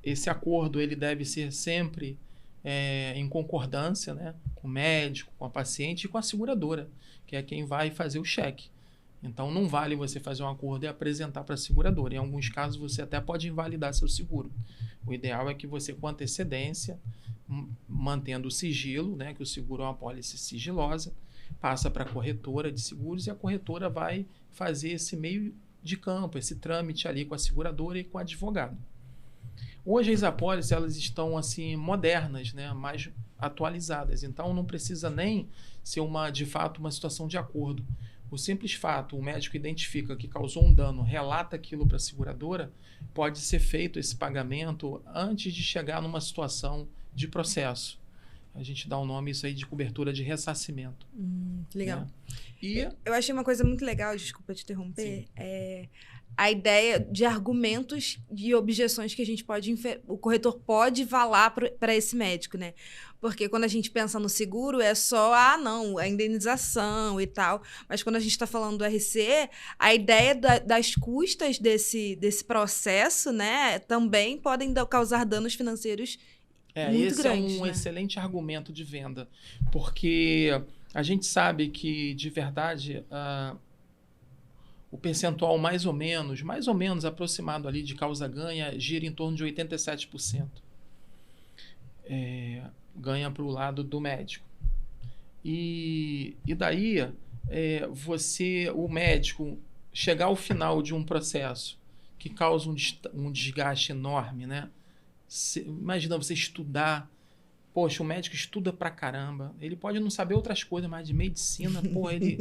Esse acordo ele deve ser sempre em concordância, né, com o médico, com a paciente e com a seguradora, que é quem vai fazer o cheque. Então, não vale você fazer um acordo e apresentar para a seguradora. Em alguns casos, você até pode invalidar seu seguro. O ideal é que você, com antecedência, mantendo o sigilo, né, que o seguro é uma apólice sigilosa, passa para a corretora de seguros e a corretora vai fazer esse meio de campo, esse trâmite ali com a seguradora e com o advogado. Hoje as apólices elas estão assim modernas, né, mais atualizadas, então não precisa nem ser de fato uma situação de acordo. O simples fato, o médico identifica que causou um dano, relata aquilo para a seguradora, pode ser feito esse pagamento antes de chegar numa situação de processo. A gente dá o nome isso aí de cobertura de ressarcimento. Legal. Né? E eu achei uma coisa muito legal, desculpa te interromper, a ideia de argumentos e objeções que a gente o corretor pode falar para esse médico, né? Porque quando a gente pensa no seguro, é só, a indenização e tal. Mas quando a gente está falando do RC, a ideia das custas desse processo, né, também podem causar danos financeiros muito esse grandes. É um né? excelente argumento de venda, porque a gente sabe que, de verdade, o percentual mais ou menos aproximado ali de causa-ganha gira em torno de 87%. Ganha para o lado do médico. E daí, o médico, chegar ao final de um processo que causa um desgaste enorme, né? Imagina você estudar Poxa, o médico estuda pra caramba. Ele pode não saber outras coisas, mas de medicina, pô, ele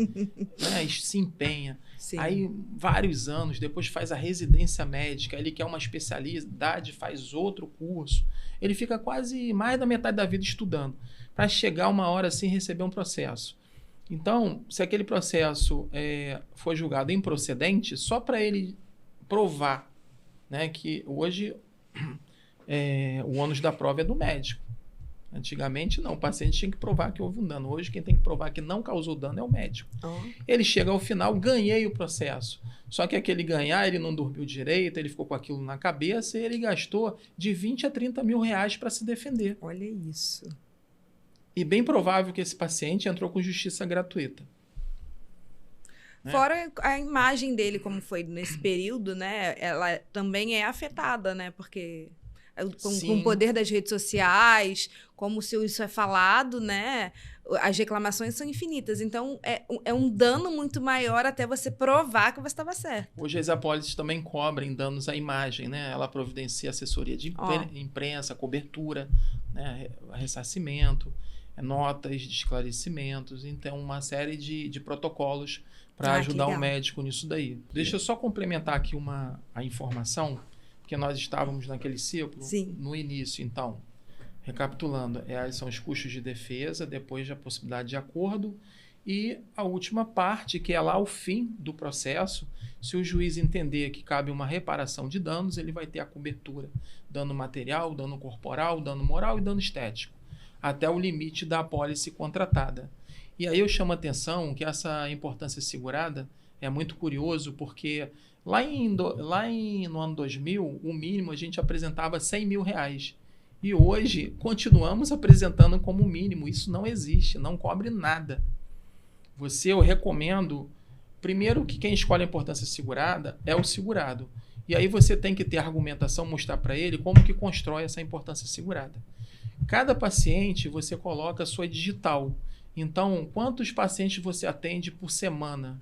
né, se empenha. Sim. Aí, vários anos, depois faz a residência médica, ele quer uma especialidade, faz outro curso. Ele fica quase mais da metade da vida estudando, para chegar uma hora assim receber um processo. Então, se aquele processo for julgado improcedente, só para ele provar, né, que hoje o ônus da prova é do médico. Antigamente, não. O paciente tinha que provar que houve um dano. Hoje, quem tem que provar que não causou dano é o médico. Ele chega ao final, ganhei o processo. Só que aquele ganhar, ele não dormiu direito, ele ficou com aquilo na cabeça e ele gastou de 20 a 30 mil reais para se defender. Olha isso. E bem provável que esse paciente entrou com justiça gratuita. Né? Fora a imagem dele, como foi nesse período, né? Ela também é afetada, né? Porque... Com o poder das redes sociais, como se isso é falado, né? As reclamações são infinitas. Então, é um dano muito maior até você provar que você estava certo. Hoje as apólices também cobrem danos à imagem, né? Ela providencia assessoria de imprensa, cobertura, né? Ressarcimento, notas de esclarecimentos. Então, uma série de protocolos para ajudar o médico nisso daí. Deixa eu só complementar aqui a informação, porque nós estávamos naquele ciclo no início. Então, recapitulando, são os custos de defesa, depois a possibilidade de acordo e a última parte, que é lá o fim do processo. Se o juiz entender que cabe uma reparação de danos, ele vai ter a cobertura, dano material, dano corporal, dano moral e dano estético, até o limite da apólice contratada. E aí eu chamo a atenção que essa importância segurada é muito curioso, porque no ano 2000, o mínimo a gente apresentava 100 mil reais. E hoje, continuamos apresentando como mínimo. Isso não existe, não cobre nada. Eu recomendo, primeiro, que quem escolhe a importância segurada é o segurado. E aí você tem que ter argumentação, mostrar para ele como que constrói essa importância segurada. Cada paciente, você coloca a sua digital. Então, quantos pacientes você atende por semana?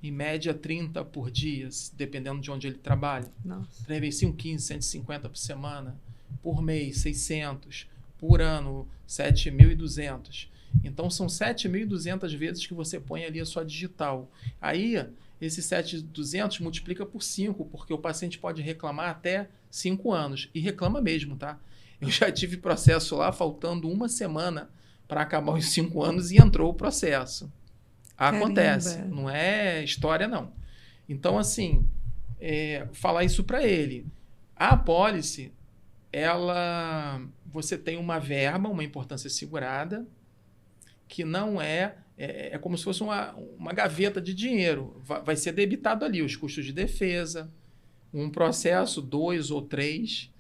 Em média, 30 por dia, dependendo de onde ele trabalha. Nossa. 35, 15, 150 por semana. Por mês, 600. Por ano, 7.200. Então, são 7.200 vezes que você põe ali a sua digital. Aí, esses 7.200 multiplica por 5, porque o paciente pode reclamar até 5 anos. E reclama mesmo, tá? Eu já tive processo lá, faltando uma semana para acabar os 5 anos e entrou o processo. Acontece, não é história não. Então, assim, falar isso para ele. A apólice, você tem uma verba, uma importância segurada, que não é como se fosse uma gaveta de dinheiro. Vai ser debitado ali os custos de defesa, um processo, 2 ou 3.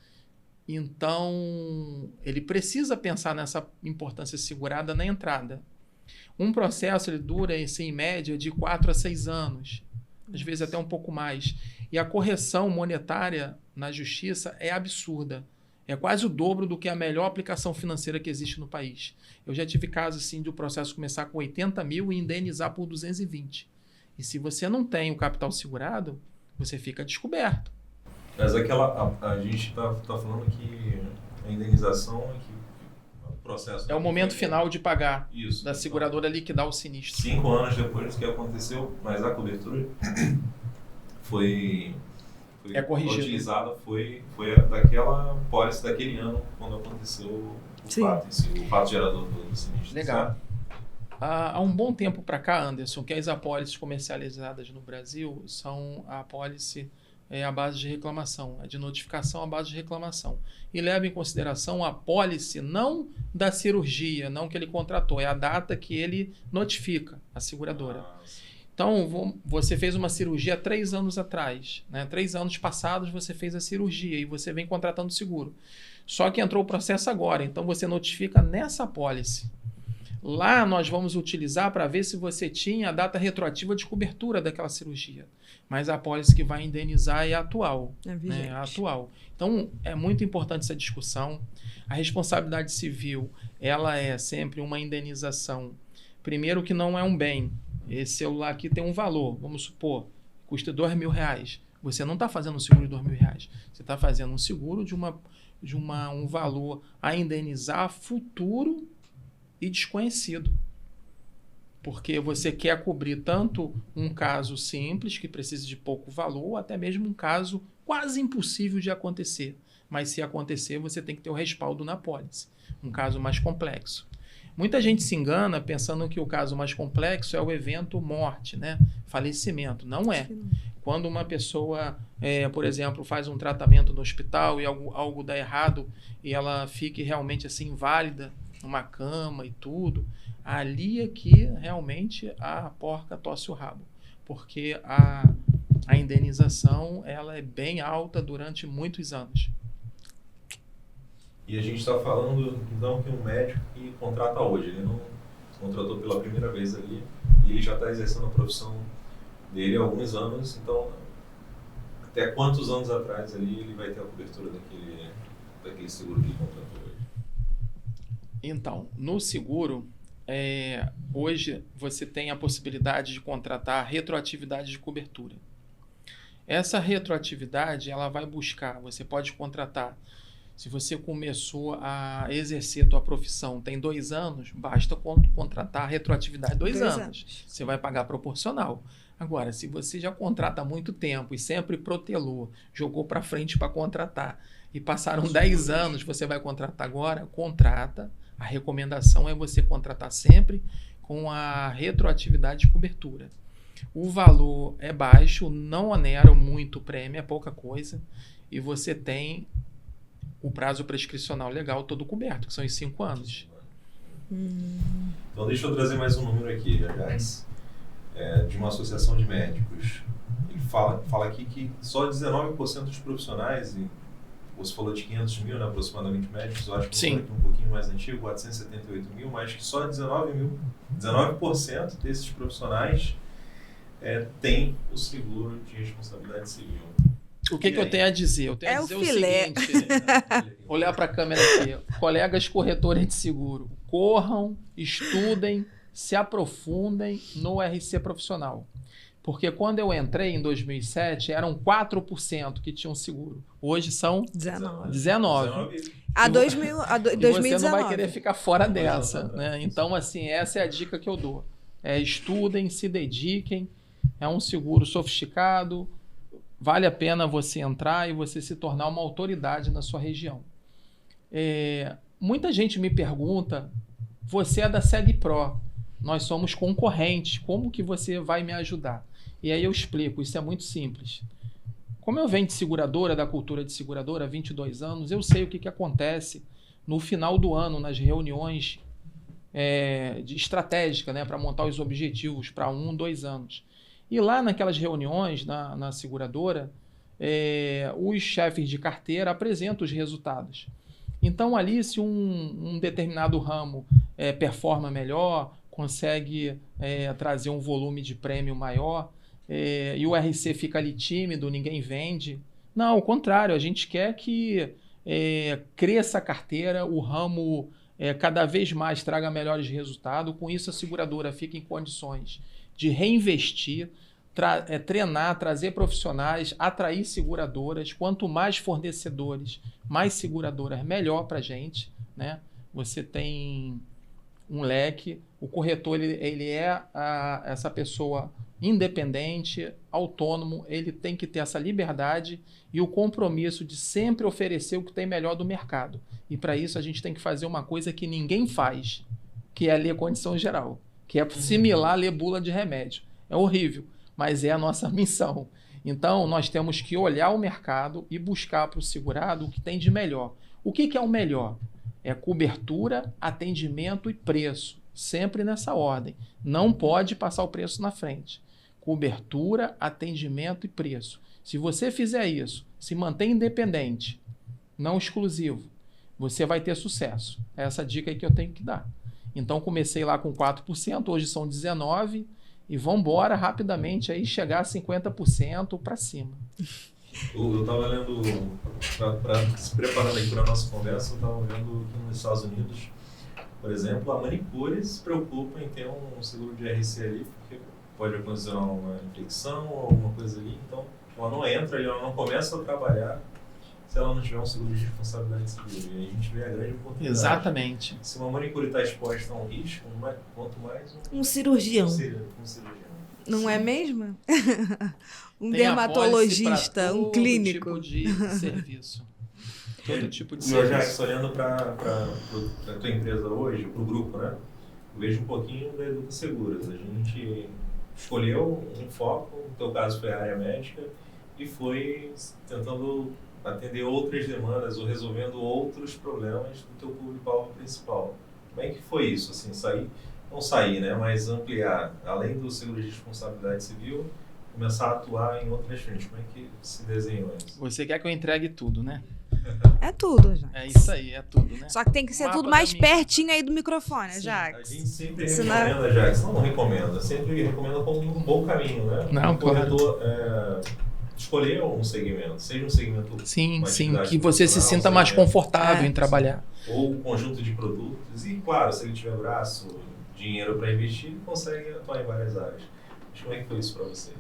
Então, ele precisa pensar nessa importância segurada na entrada. Um processo ele dura, em média, de 4 a 6 anos, às vezes até um pouco mais. E a correção monetária na justiça é absurda. É quase o dobro do que a melhor aplicação financeira que existe no país. Eu já tive casos assim, de o processo começar com 80 mil e indenizar por 220. E se você não tem o capital segurado, você fica descoberto. Mas a gente está falando que a indenização é que processo. É o momento final de pagar, isso, da seguradora liquidar o sinistro. 5 anos depois do que aconteceu, mas a cobertura foi corrigida. Utilizada, foi daquela pólice daquele ano, quando aconteceu o fato gerador do sinistro. Legal. Há um bom tempo para cá, Anderson, que as apólices comercializadas no Brasil são a apólice à base de reclamação, de notificação à base de reclamação. E leva em consideração a apólice não da cirurgia, não que ele contratou, é a data que ele notifica a seguradora. Então, você fez uma cirurgia 3 anos atrás, né? 3 anos passados você fez a cirurgia e você vem contratando seguro. Só que entrou o processo agora, então você notifica nessa apólice. Lá nós vamos utilizar para ver se você tinha a data retroativa de cobertura daquela cirurgia. Mas a apólice que vai indenizar é a atual. É a atual. Então, é muito importante essa discussão. A responsabilidade civil, ela é sempre uma indenização. Primeiro que não é um bem. Esse celular aqui tem um valor. Vamos supor, custa R$2.000. Você não está fazendo um seguro de R$2.000. Você está fazendo um seguro de uma de um valor a indenizar futuro e desconhecido. Porque você quer cobrir tanto um caso simples, que precisa de pouco valor, ou até mesmo um caso quase impossível de acontecer. Mas se acontecer, você tem que ter o respaldo na pólice. Um caso mais complexo. Muita gente se engana pensando que o caso mais complexo é o evento morte, né? Falecimento. Não é. Quando uma pessoa, por exemplo, faz um tratamento no hospital e algo dá errado e ela fique realmente assim inválida, numa cama e tudo, ali é que realmente a porca tosse o rabo. Porque a indenização ela é bem alta durante muitos anos. E a gente está falando, então, que um médico que contrata hoje, ele não contratou pela primeira vez ali, e ele já está exercendo a profissão dele há alguns anos, então, até quantos anos atrás ali ele vai ter a cobertura daquele seguro que ele contratou hoje? Então, no seguro, hoje você tem a possibilidade de contratar retroatividade de cobertura. Essa retroatividade, ela vai buscar, você pode contratar. Se você começou a exercer a tua profissão tem 2 anos, basta contratar a retroatividade 2 anos. Você vai pagar proporcional. Agora, se você já contrata há muito tempo e sempre protelou, jogou para frente para contratar e passaram 10 anos, você vai contratar agora? Contrata. A recomendação é você contratar sempre com a retroatividade de cobertura. O valor é baixo, não onera muito o prêmio, é pouca coisa, e você tem o prazo prescricional legal todo coberto, que são os 5 anos. Então deixa eu trazer mais um número aqui, aliás, de uma associação de médicos. Ele fala aqui que só 19% dos profissionais, e você falou de 500 mil, né, aproximadamente médicos, eu acho que Sim. Um pouquinho mais antigo, 478 mil, mas que só 19% desses profissionais tem o seguro de responsabilidade civil. O que eu tenho a dizer? Eu tenho a dizer o seguinte, olhar para a câmera aqui, colegas corretores de seguro, corram, estudem, se aprofundem no RC profissional. Porque quando eu entrei em 2007, eram 4% que tinham seguro. Hoje são 19%. A 2019. E você não vai querer ficar fora dessa, né? Então, assim, essa é a dica que eu dou. Estudem, se dediquem. É um seguro sofisticado. Vale a pena você entrar e você se tornar uma autoridade na sua região. Muita gente me pergunta, você é da SegPro, nós somos concorrentes, como que você vai me ajudar? E aí eu explico, isso é muito simples. Como eu venho de seguradora, da cultura de seguradora há 22 anos, eu sei o que acontece no final do ano, nas reuniões de estratégica, né, para montar os objetivos para 1, 2 anos. E lá naquelas reuniões, na seguradora, os chefes de carteira apresentam os resultados. Então, ali, se um determinado ramo performa melhor, consegue trazer um volume de prêmio maior, e o RC fica ali tímido, ninguém vende. Não, ao contrário, a gente quer que cresça a carteira, o ramo cada vez mais traga melhores resultados. Com isso, a seguradora fica em condições de reinvestir, treinar, trazer profissionais, atrair seguradoras. Quanto mais fornecedores, mais seguradoras, melhor para a gente, né? Você tem um leque. O corretor ele é essa pessoa independente, autônomo, ele tem que ter essa liberdade e o compromisso de sempre oferecer o que tem melhor do mercado. E para isso a gente tem que fazer uma coisa que ninguém faz, que é ler condição geral, que é similar a ler bula de remédio. É horrível, mas é a nossa missão. Então, nós temos que olhar o mercado e buscar para o segurado o que tem de melhor. O que é o melhor? É cobertura, atendimento e preço. Sempre nessa ordem. Não pode passar o preço na frente. Cobertura, atendimento e preço. Se você fizer isso, se manter independente, não exclusivo, você vai ter sucesso. É essa dica aí que eu tenho que dar. Então, comecei lá com 4%, hoje são 19%, e vamos embora rapidamente aí chegar a 50% para cima. Eu estava lendo, se preparando aqui para a nossa conversa, eu estava vendo que nos Estados Unidos, por exemplo, a manicure se preocupa em ter um seguro de RC ali, porque pode acontecer uma infecção ou alguma coisa ali, então ela não entra ali, ela não começa a trabalhar se ela não tiver um seguro de responsabilidade civil. E aí a gente vê a grande oportunidade. Exatamente. Se uma manicure está exposta a um risco, quanto mais um cirurgião. Um cirurgião. Não é mesmo? Um Tem dermatologista, um clínico. Todo tipo de serviço. Todo tipo de serviço. serviço. Jax, olhando para a tua empresa hoje, para o grupo, né? Eu vejo um pouquinho da Educa Seguros. A gente escolheu um foco, no teu caso foi a área médica, e foi tentando atender outras demandas ou resolvendo outros problemas do teu público-alvo principal. Como é que foi isso? Assim, não sair, né? Mas ampliar, além do seguro de responsabilidade civil, começar a atuar em outras frentes. Como é que se desenhou isso? Você quer que eu entregue tudo, né? É tudo, Jax. É isso aí, é tudo, né? Só que tem que ser tudo mais pertinho aí do microfone, Jax. A gente sempre recomenda, Jax, não recomenda, sempre recomenda como um bom caminho, né? Não, o corretor escolher um segmento, seja um segmento... Sim, que você se sinta mais confortável em trabalhar. Ou um conjunto de produtos. E, claro, se ele tiver braço, dinheiro para investir, ele consegue atuar em várias áreas. Mas como é que foi isso para você?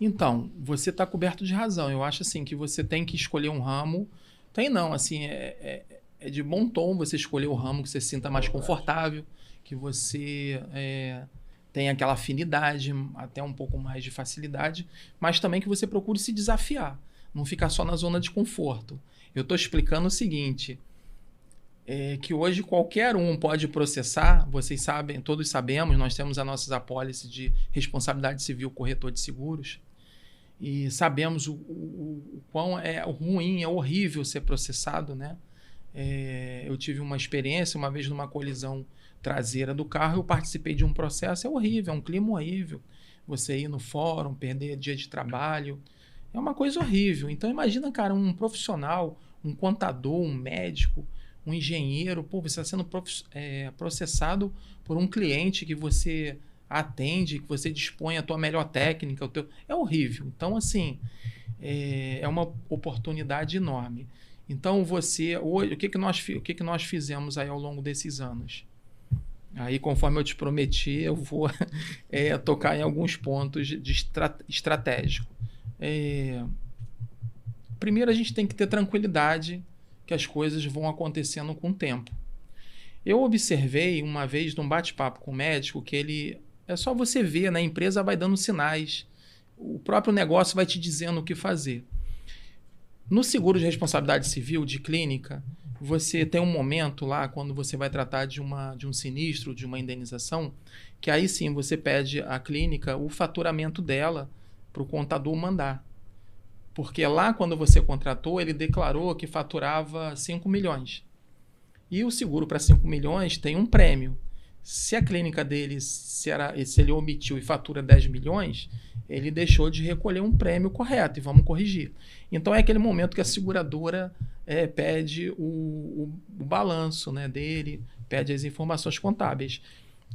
Então, você está coberto de razão. Eu acho assim que você tem que escolher um ramo. Tem não, assim, é de bom tom você escolher o ramo que você se sinta mais confortável, que você tenha aquela afinidade, até um pouco mais de facilidade, mas também que você procure se desafiar, não ficar só na zona de conforto. Eu estou explicando o seguinte, que hoje qualquer um pode processar, vocês sabem, todos sabemos, nós temos as nossas apólices de responsabilidade civil corretor de seguros, e sabemos o quão é ruim, é horrível ser processado, né? Eu tive uma experiência, uma vez numa colisão traseira do carro, eu participei de um processo, é horrível, é um clima horrível. Você ir no fórum, perder dia de trabalho, é uma coisa horrível. Então imagina, cara, um profissional, um contador, um médico, um engenheiro, você está sendo processado por um cliente que você atende, que você dispõe a tua melhor técnica, é horrível. Então, assim, é uma oportunidade enorme. Então, hoje, o que nós fizemos aí ao longo desses anos? Aí, conforme eu te prometi, eu vou tocar em alguns pontos de estratégico. Primeiro, a gente tem que ter tranquilidade que as coisas vão acontecendo com o tempo. Eu observei uma vez num bate-papo com o médico que é só você ver, né? A empresa vai dando sinais, o próprio negócio vai te dizendo o que fazer. No seguro de responsabilidade civil de clínica, você tem um momento lá, quando você vai tratar de um sinistro, de uma indenização, que aí sim você pede à clínica o faturamento dela para o contador mandar. Porque lá, quando você contratou, ele declarou que faturava 5 milhões. E o seguro para 5 milhões tem um prêmio. Se a clínica dele, se ele omitiu e fatura 10 milhões, ele deixou de recolher um prêmio correto e vamos corrigir. Então é aquele momento que a seguradora pede o balanço, né, dele, pede as informações contábeis.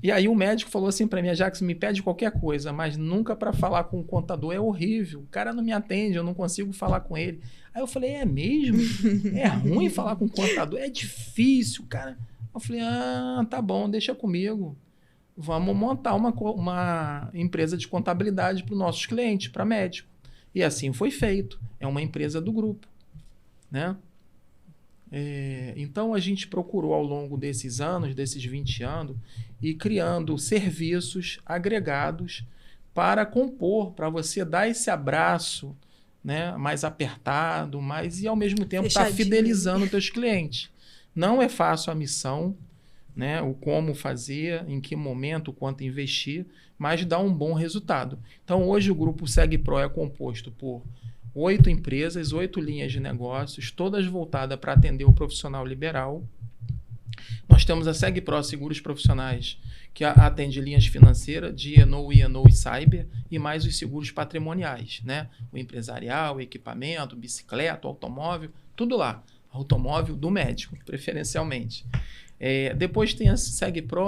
E aí o médico falou assim para mim: Jax, me pede qualquer coisa, mas nunca para falar com o contador, é horrível. O cara não me atende, eu não consigo falar com ele. Aí eu falei: é mesmo? É ruim falar com o contador? É difícil, cara. Eu falei: tá bom, deixa comigo. Vamos montar uma empresa de contabilidade para os nossos clientes, para médico. E assim foi feito. É uma empresa do grupo, né? Então a gente procurou ao longo desses anos, desses 20 anos, ir criando serviços agregados para compor, para você dar esse abraço, né, mais apertado, e ao mesmo tempo estar fidelizando os teus clientes. Não é fácil a missão, né, o como fazer, em que momento, o quanto investir, mas dá um bom resultado. Então hoje o grupo SegPro é composto por 8 empresas, 8 linhas de negócios, todas voltadas para atender o profissional liberal. Nós temos a SegPro Seguros Profissionais, que atende linhas financeiras de E&O e Cyber, e mais os seguros patrimoniais, né? O empresarial, o equipamento, bicicleta, automóvel, tudo lá. Automóvel do médico, preferencialmente. Depois tem a SegPro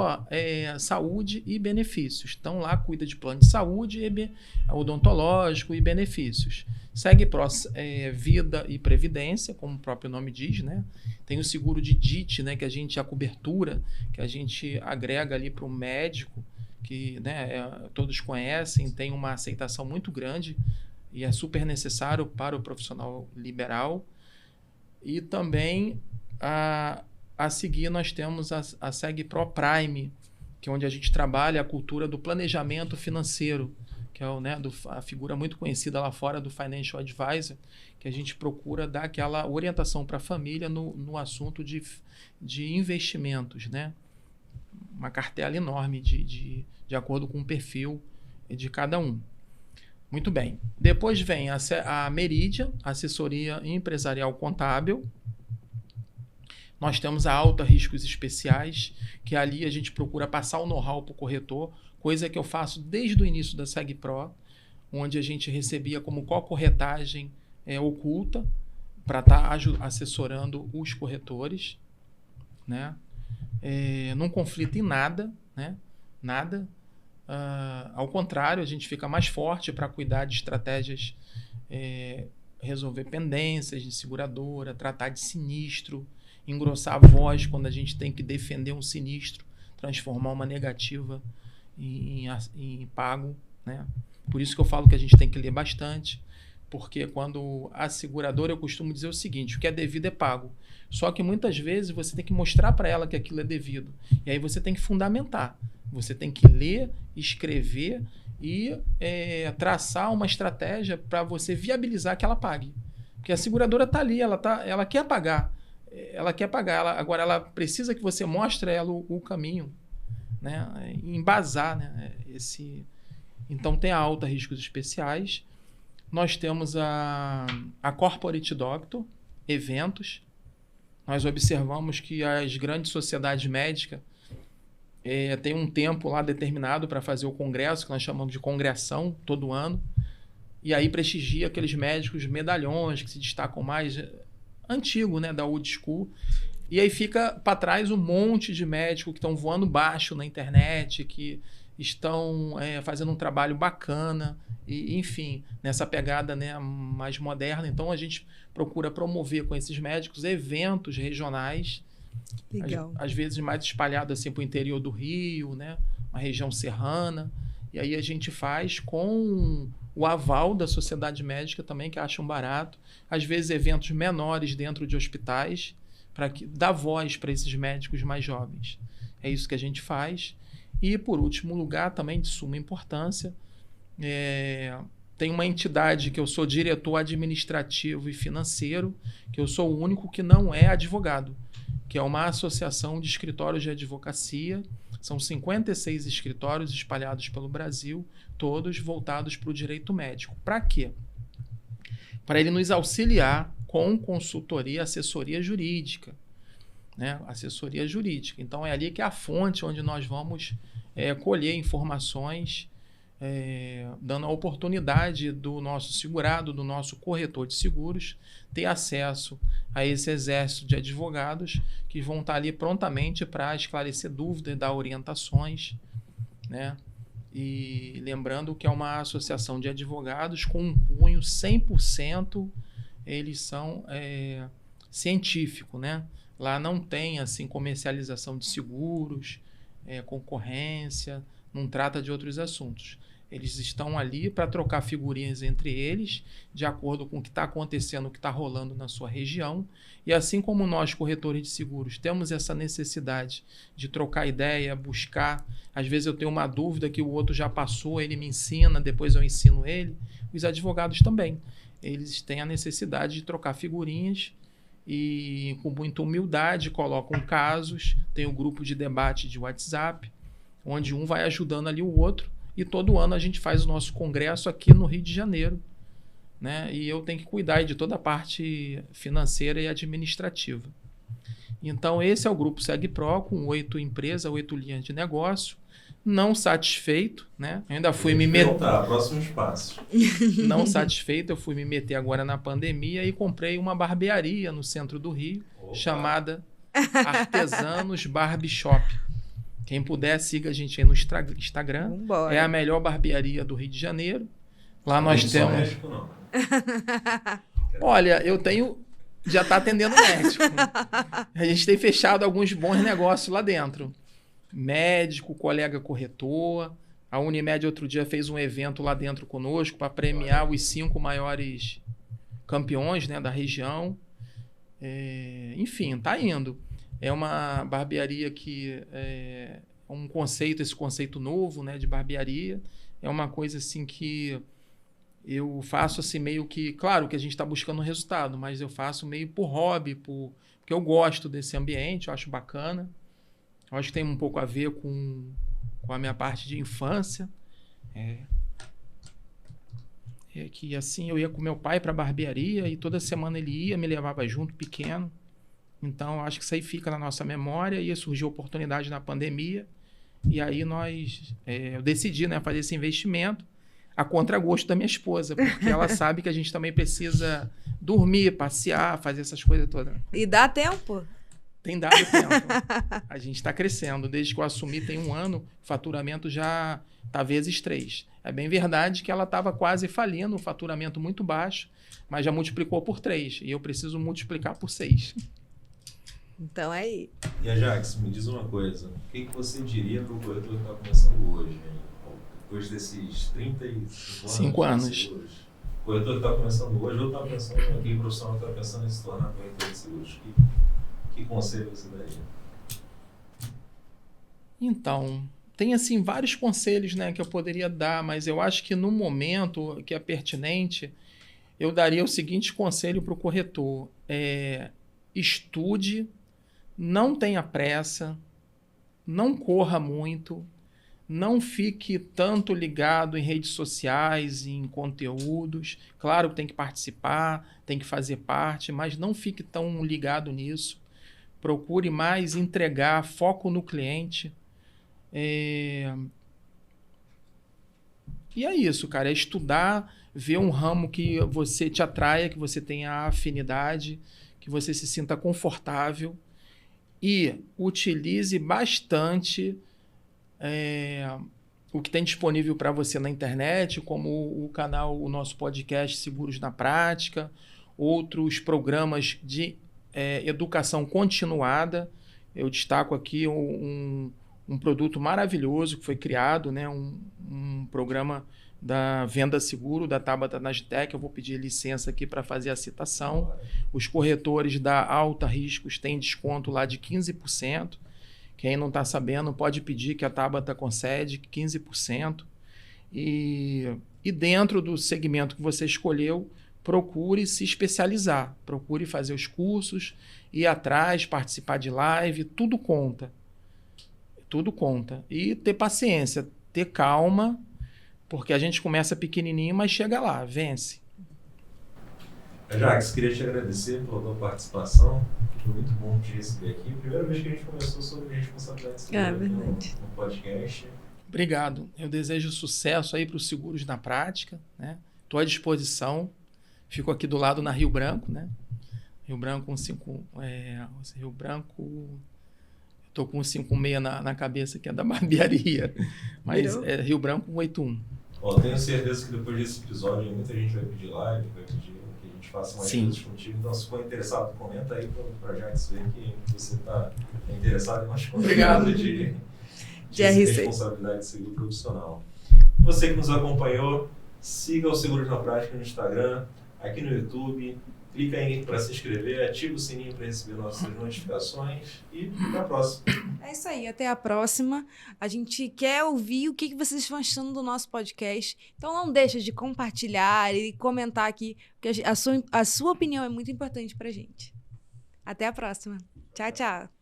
Saúde e Benefícios. Então lá cuida de plano de saúde, odontológico e benefícios. SegPro Vida e Previdência, como o próprio nome diz, né? Tem o seguro de DIT, né? Que a cobertura, que a gente agrega ali para o médico, que, né, todos conhecem, tem uma aceitação muito grande e é super necessário para o profissional liberal. E também a seguir nós temos a SegPro Prime, que é onde a gente trabalha a cultura do planejamento financeiro, que é a figura muito conhecida lá fora do Financial Advisor, que a gente procura dar aquela orientação para a família no assunto de investimentos, né? Uma cartela enorme de acordo com o perfil de cada um. Muito bem. Depois vem a Meridian, assessoria empresarial contábil. Nós temos a Alta Riscos Especiais, que ali a gente procura passar o know-how para o corretor, coisa que eu faço desde o início da SegPro, onde a gente recebia como co-corretagem oculta para estar assessorando os corretores, né? Não conflita em nada, né? Nada. Ao contrário, a gente fica mais forte para cuidar de estratégias, resolver pendências de seguradora, tratar de sinistro, engrossar a voz quando a gente tem que defender um sinistro, transformar uma negativa em pago, né? Por isso que eu falo que a gente tem que ler bastante, porque quando a seguradora, eu costumo dizer o seguinte: o que é devido é pago. Só que muitas vezes você tem que mostrar para ela que aquilo é devido. E aí você tem que fundamentar. Você tem que ler, escrever e traçar uma estratégia para você viabilizar que ela pague. Porque a seguradora está ali, ela quer pagar. Ela quer pagar. Agora ela precisa que você mostre a ela o caminho, né? Embasar, né? Então tem a Alta Riscos Especiais. Nós temos a Corporate Doctor, eventos. Nós observamos que as grandes sociedades médicas têm um tempo lá determinado para fazer o congresso, que nós chamamos de congressão, todo ano. E aí prestigia aqueles médicos medalhões que se destacam mais, antigo, né, da old school. E aí fica para trás um monte de médicos que estão voando baixo na internet, que estão fazendo um trabalho bacana, e, enfim, nessa pegada, né, mais moderna. Então a gente procura promover com esses médicos eventos regionais, às vezes mais espalhados assim, para o interior do Rio, né, uma região serrana. E aí a gente faz com o aval da sociedade médica também, que acham barato. Às vezes eventos menores dentro de hospitais, para dar voz para esses médicos mais jovens. É isso que a gente faz. E, por último lugar, também de suma importância, tem uma entidade que eu sou diretor administrativo e financeiro, que eu sou o único que não é advogado, que é uma associação de escritórios de advocacia. São 56 escritórios espalhados pelo Brasil, todos voltados para o direito médico. Para quê? Para ele nos auxiliar com consultoria, assessoria jurídica, né? Assessoria jurídica. Então é ali que é a fonte onde nós vamos colher informações, dando a oportunidade do nosso segurado, do nosso corretor de seguros, ter acesso a esse exército de advogados que vão estar ali prontamente para esclarecer dúvidas e dar orientações, né? E lembrando que é uma associação de advogados com um cunho 100%, eles são científico, né? Lá não tem assim comercialização de seguros, concorrência, não trata de outros assuntos. Eles estão ali para trocar figurinhas entre eles, de acordo com o que está acontecendo, o que está rolando na sua região. E assim como nós, corretores de seguros, temos essa necessidade de trocar ideia, buscar. Às vezes eu tenho uma dúvida que o outro já passou, ele me ensina, depois eu ensino ele. Os advogados também. Eles têm a necessidade de trocar figurinhas e, com muita humildade, colocam casos. Tem um grupo de debate de WhatsApp, onde um vai ajudando ali o outro. E todo ano a gente faz o nosso congresso aqui no Rio de Janeiro, né? E eu tenho que cuidar de toda a parte financeira e administrativa. Então esse é o grupo SegPro, com 8 empresas, 8 linhas de negócio. Não satisfeito, né? Ainda fui me meter. Próximos passos. Não satisfeito, eu fui me meter agora na pandemia e comprei uma barbearia no centro do Rio, chamada Artesanos Barbershop. Quem puder, siga a gente aí no Instagram. Vambora. É a melhor barbearia do Rio de Janeiro. Lá nós temos... Médico, não. Olha, eu tenho... Já está atendendo médico. A gente tem fechado alguns bons negócios lá dentro. Médico, colega corretor. A Unimed outro dia fez um evento lá dentro conosco para premiar os 5 maiores campeões, né, da região. Enfim, tá indo. É uma barbearia que é esse conceito novo, né, de barbearia. É uma coisa assim que eu faço assim meio que... Claro que a gente está buscando um resultado, mas eu faço meio por hobby, porque eu gosto desse ambiente, eu acho bacana. Eu acho que tem um pouco a ver com a minha parte de infância. Que assim, eu ia com meu pai para a barbearia e toda semana ele ia, me levava junto, pequeno. Então, eu acho que isso aí fica na nossa memória. E surgiu a oportunidade na pandemia. E aí eu decidi, né, fazer esse investimento a contragosto da minha esposa, porque ela sabe que a gente também precisa dormir, passear, fazer essas coisas todas. E dá tempo? Tem dado tempo. A gente está crescendo. Desde que eu assumi, tem 1 ano, o faturamento já está vezes 3. É bem verdade que ela estava quase falindo, o faturamento muito baixo, mas já multiplicou por 3. E eu preciso multiplicar por 6. Então é aí. E Ajax, me diz uma coisa. O que você diria para o corretor que está começando hoje? Depois desses 35 anos. O corretor que está começando hoje ou está pensando aqui, profissional que está pensando em se tornar corretor de seguros? Que conselho você daria? Então, tem assim vários conselhos, né, que eu poderia dar, mas eu acho que no momento que é pertinente, eu daria o seguinte conselho para o corretor. Estude, não tenha pressa, não corra muito, não fique tanto ligado em redes sociais, em conteúdos. Claro que tem que participar, tem que fazer parte, mas não fique tão ligado nisso. Procure mais entregar, foco no cliente. E é isso, cara. É estudar, ver um ramo que você te atraia, que você tenha afinidade, que você se sinta confortável e utilize bastante o que tem disponível para você na internet, como o nosso podcast Seguros na Prática, outros programas de educação continuada. Eu destaco aqui um produto maravilhoso que foi criado, né? Um programa da Venda Seguro, da Tabata Nasdaq. Eu vou pedir licença aqui para fazer a citação. Os corretores da Alta Riscos têm desconto lá de 15%. Quem não está sabendo pode pedir que a Tabata concede 15%. E dentro do segmento que você escolheu, procure se especializar. Procure fazer os cursos, ir atrás, participar de live, tudo conta. Tudo conta. E ter paciência, ter calma, porque a gente começa pequenininho, mas chega lá, vence. Ajax, queria te agradecer pela tua participação. Foi muito bom te receber aqui. Primeira vez que a gente conversou sobre responsabilidade civil no podcast. Obrigado. Eu desejo sucesso aí para os seguros na prática, né? Estou à disposição. Fico aqui do lado na Rio Branco, né? Rio Branco, Rio Branco... Estou com 56 na cabeça, que é da barbearia. Mas é Rio Branco 181. Tenho certeza que depois desse episódio muita gente vai pedir live, vai pedir que a gente faça mais coisas contigo. Então, se for interessado, comenta aí para Ajax ver que você está interessado em mais conteúdo de responsabilidade de seguro profissional. E você que nos acompanhou, siga o Seguros na Prática no Instagram, aqui no YouTube. Clica aí para se inscrever, ativa o sininho para receber nossas notificações e até a próxima. É isso aí, até a próxima. A gente quer ouvir o que vocês estão achando do nosso podcast. Então não deixa de compartilhar e comentar aqui, porque a sua opinião é muito importante para a gente. Até a próxima. Tchau, tchau.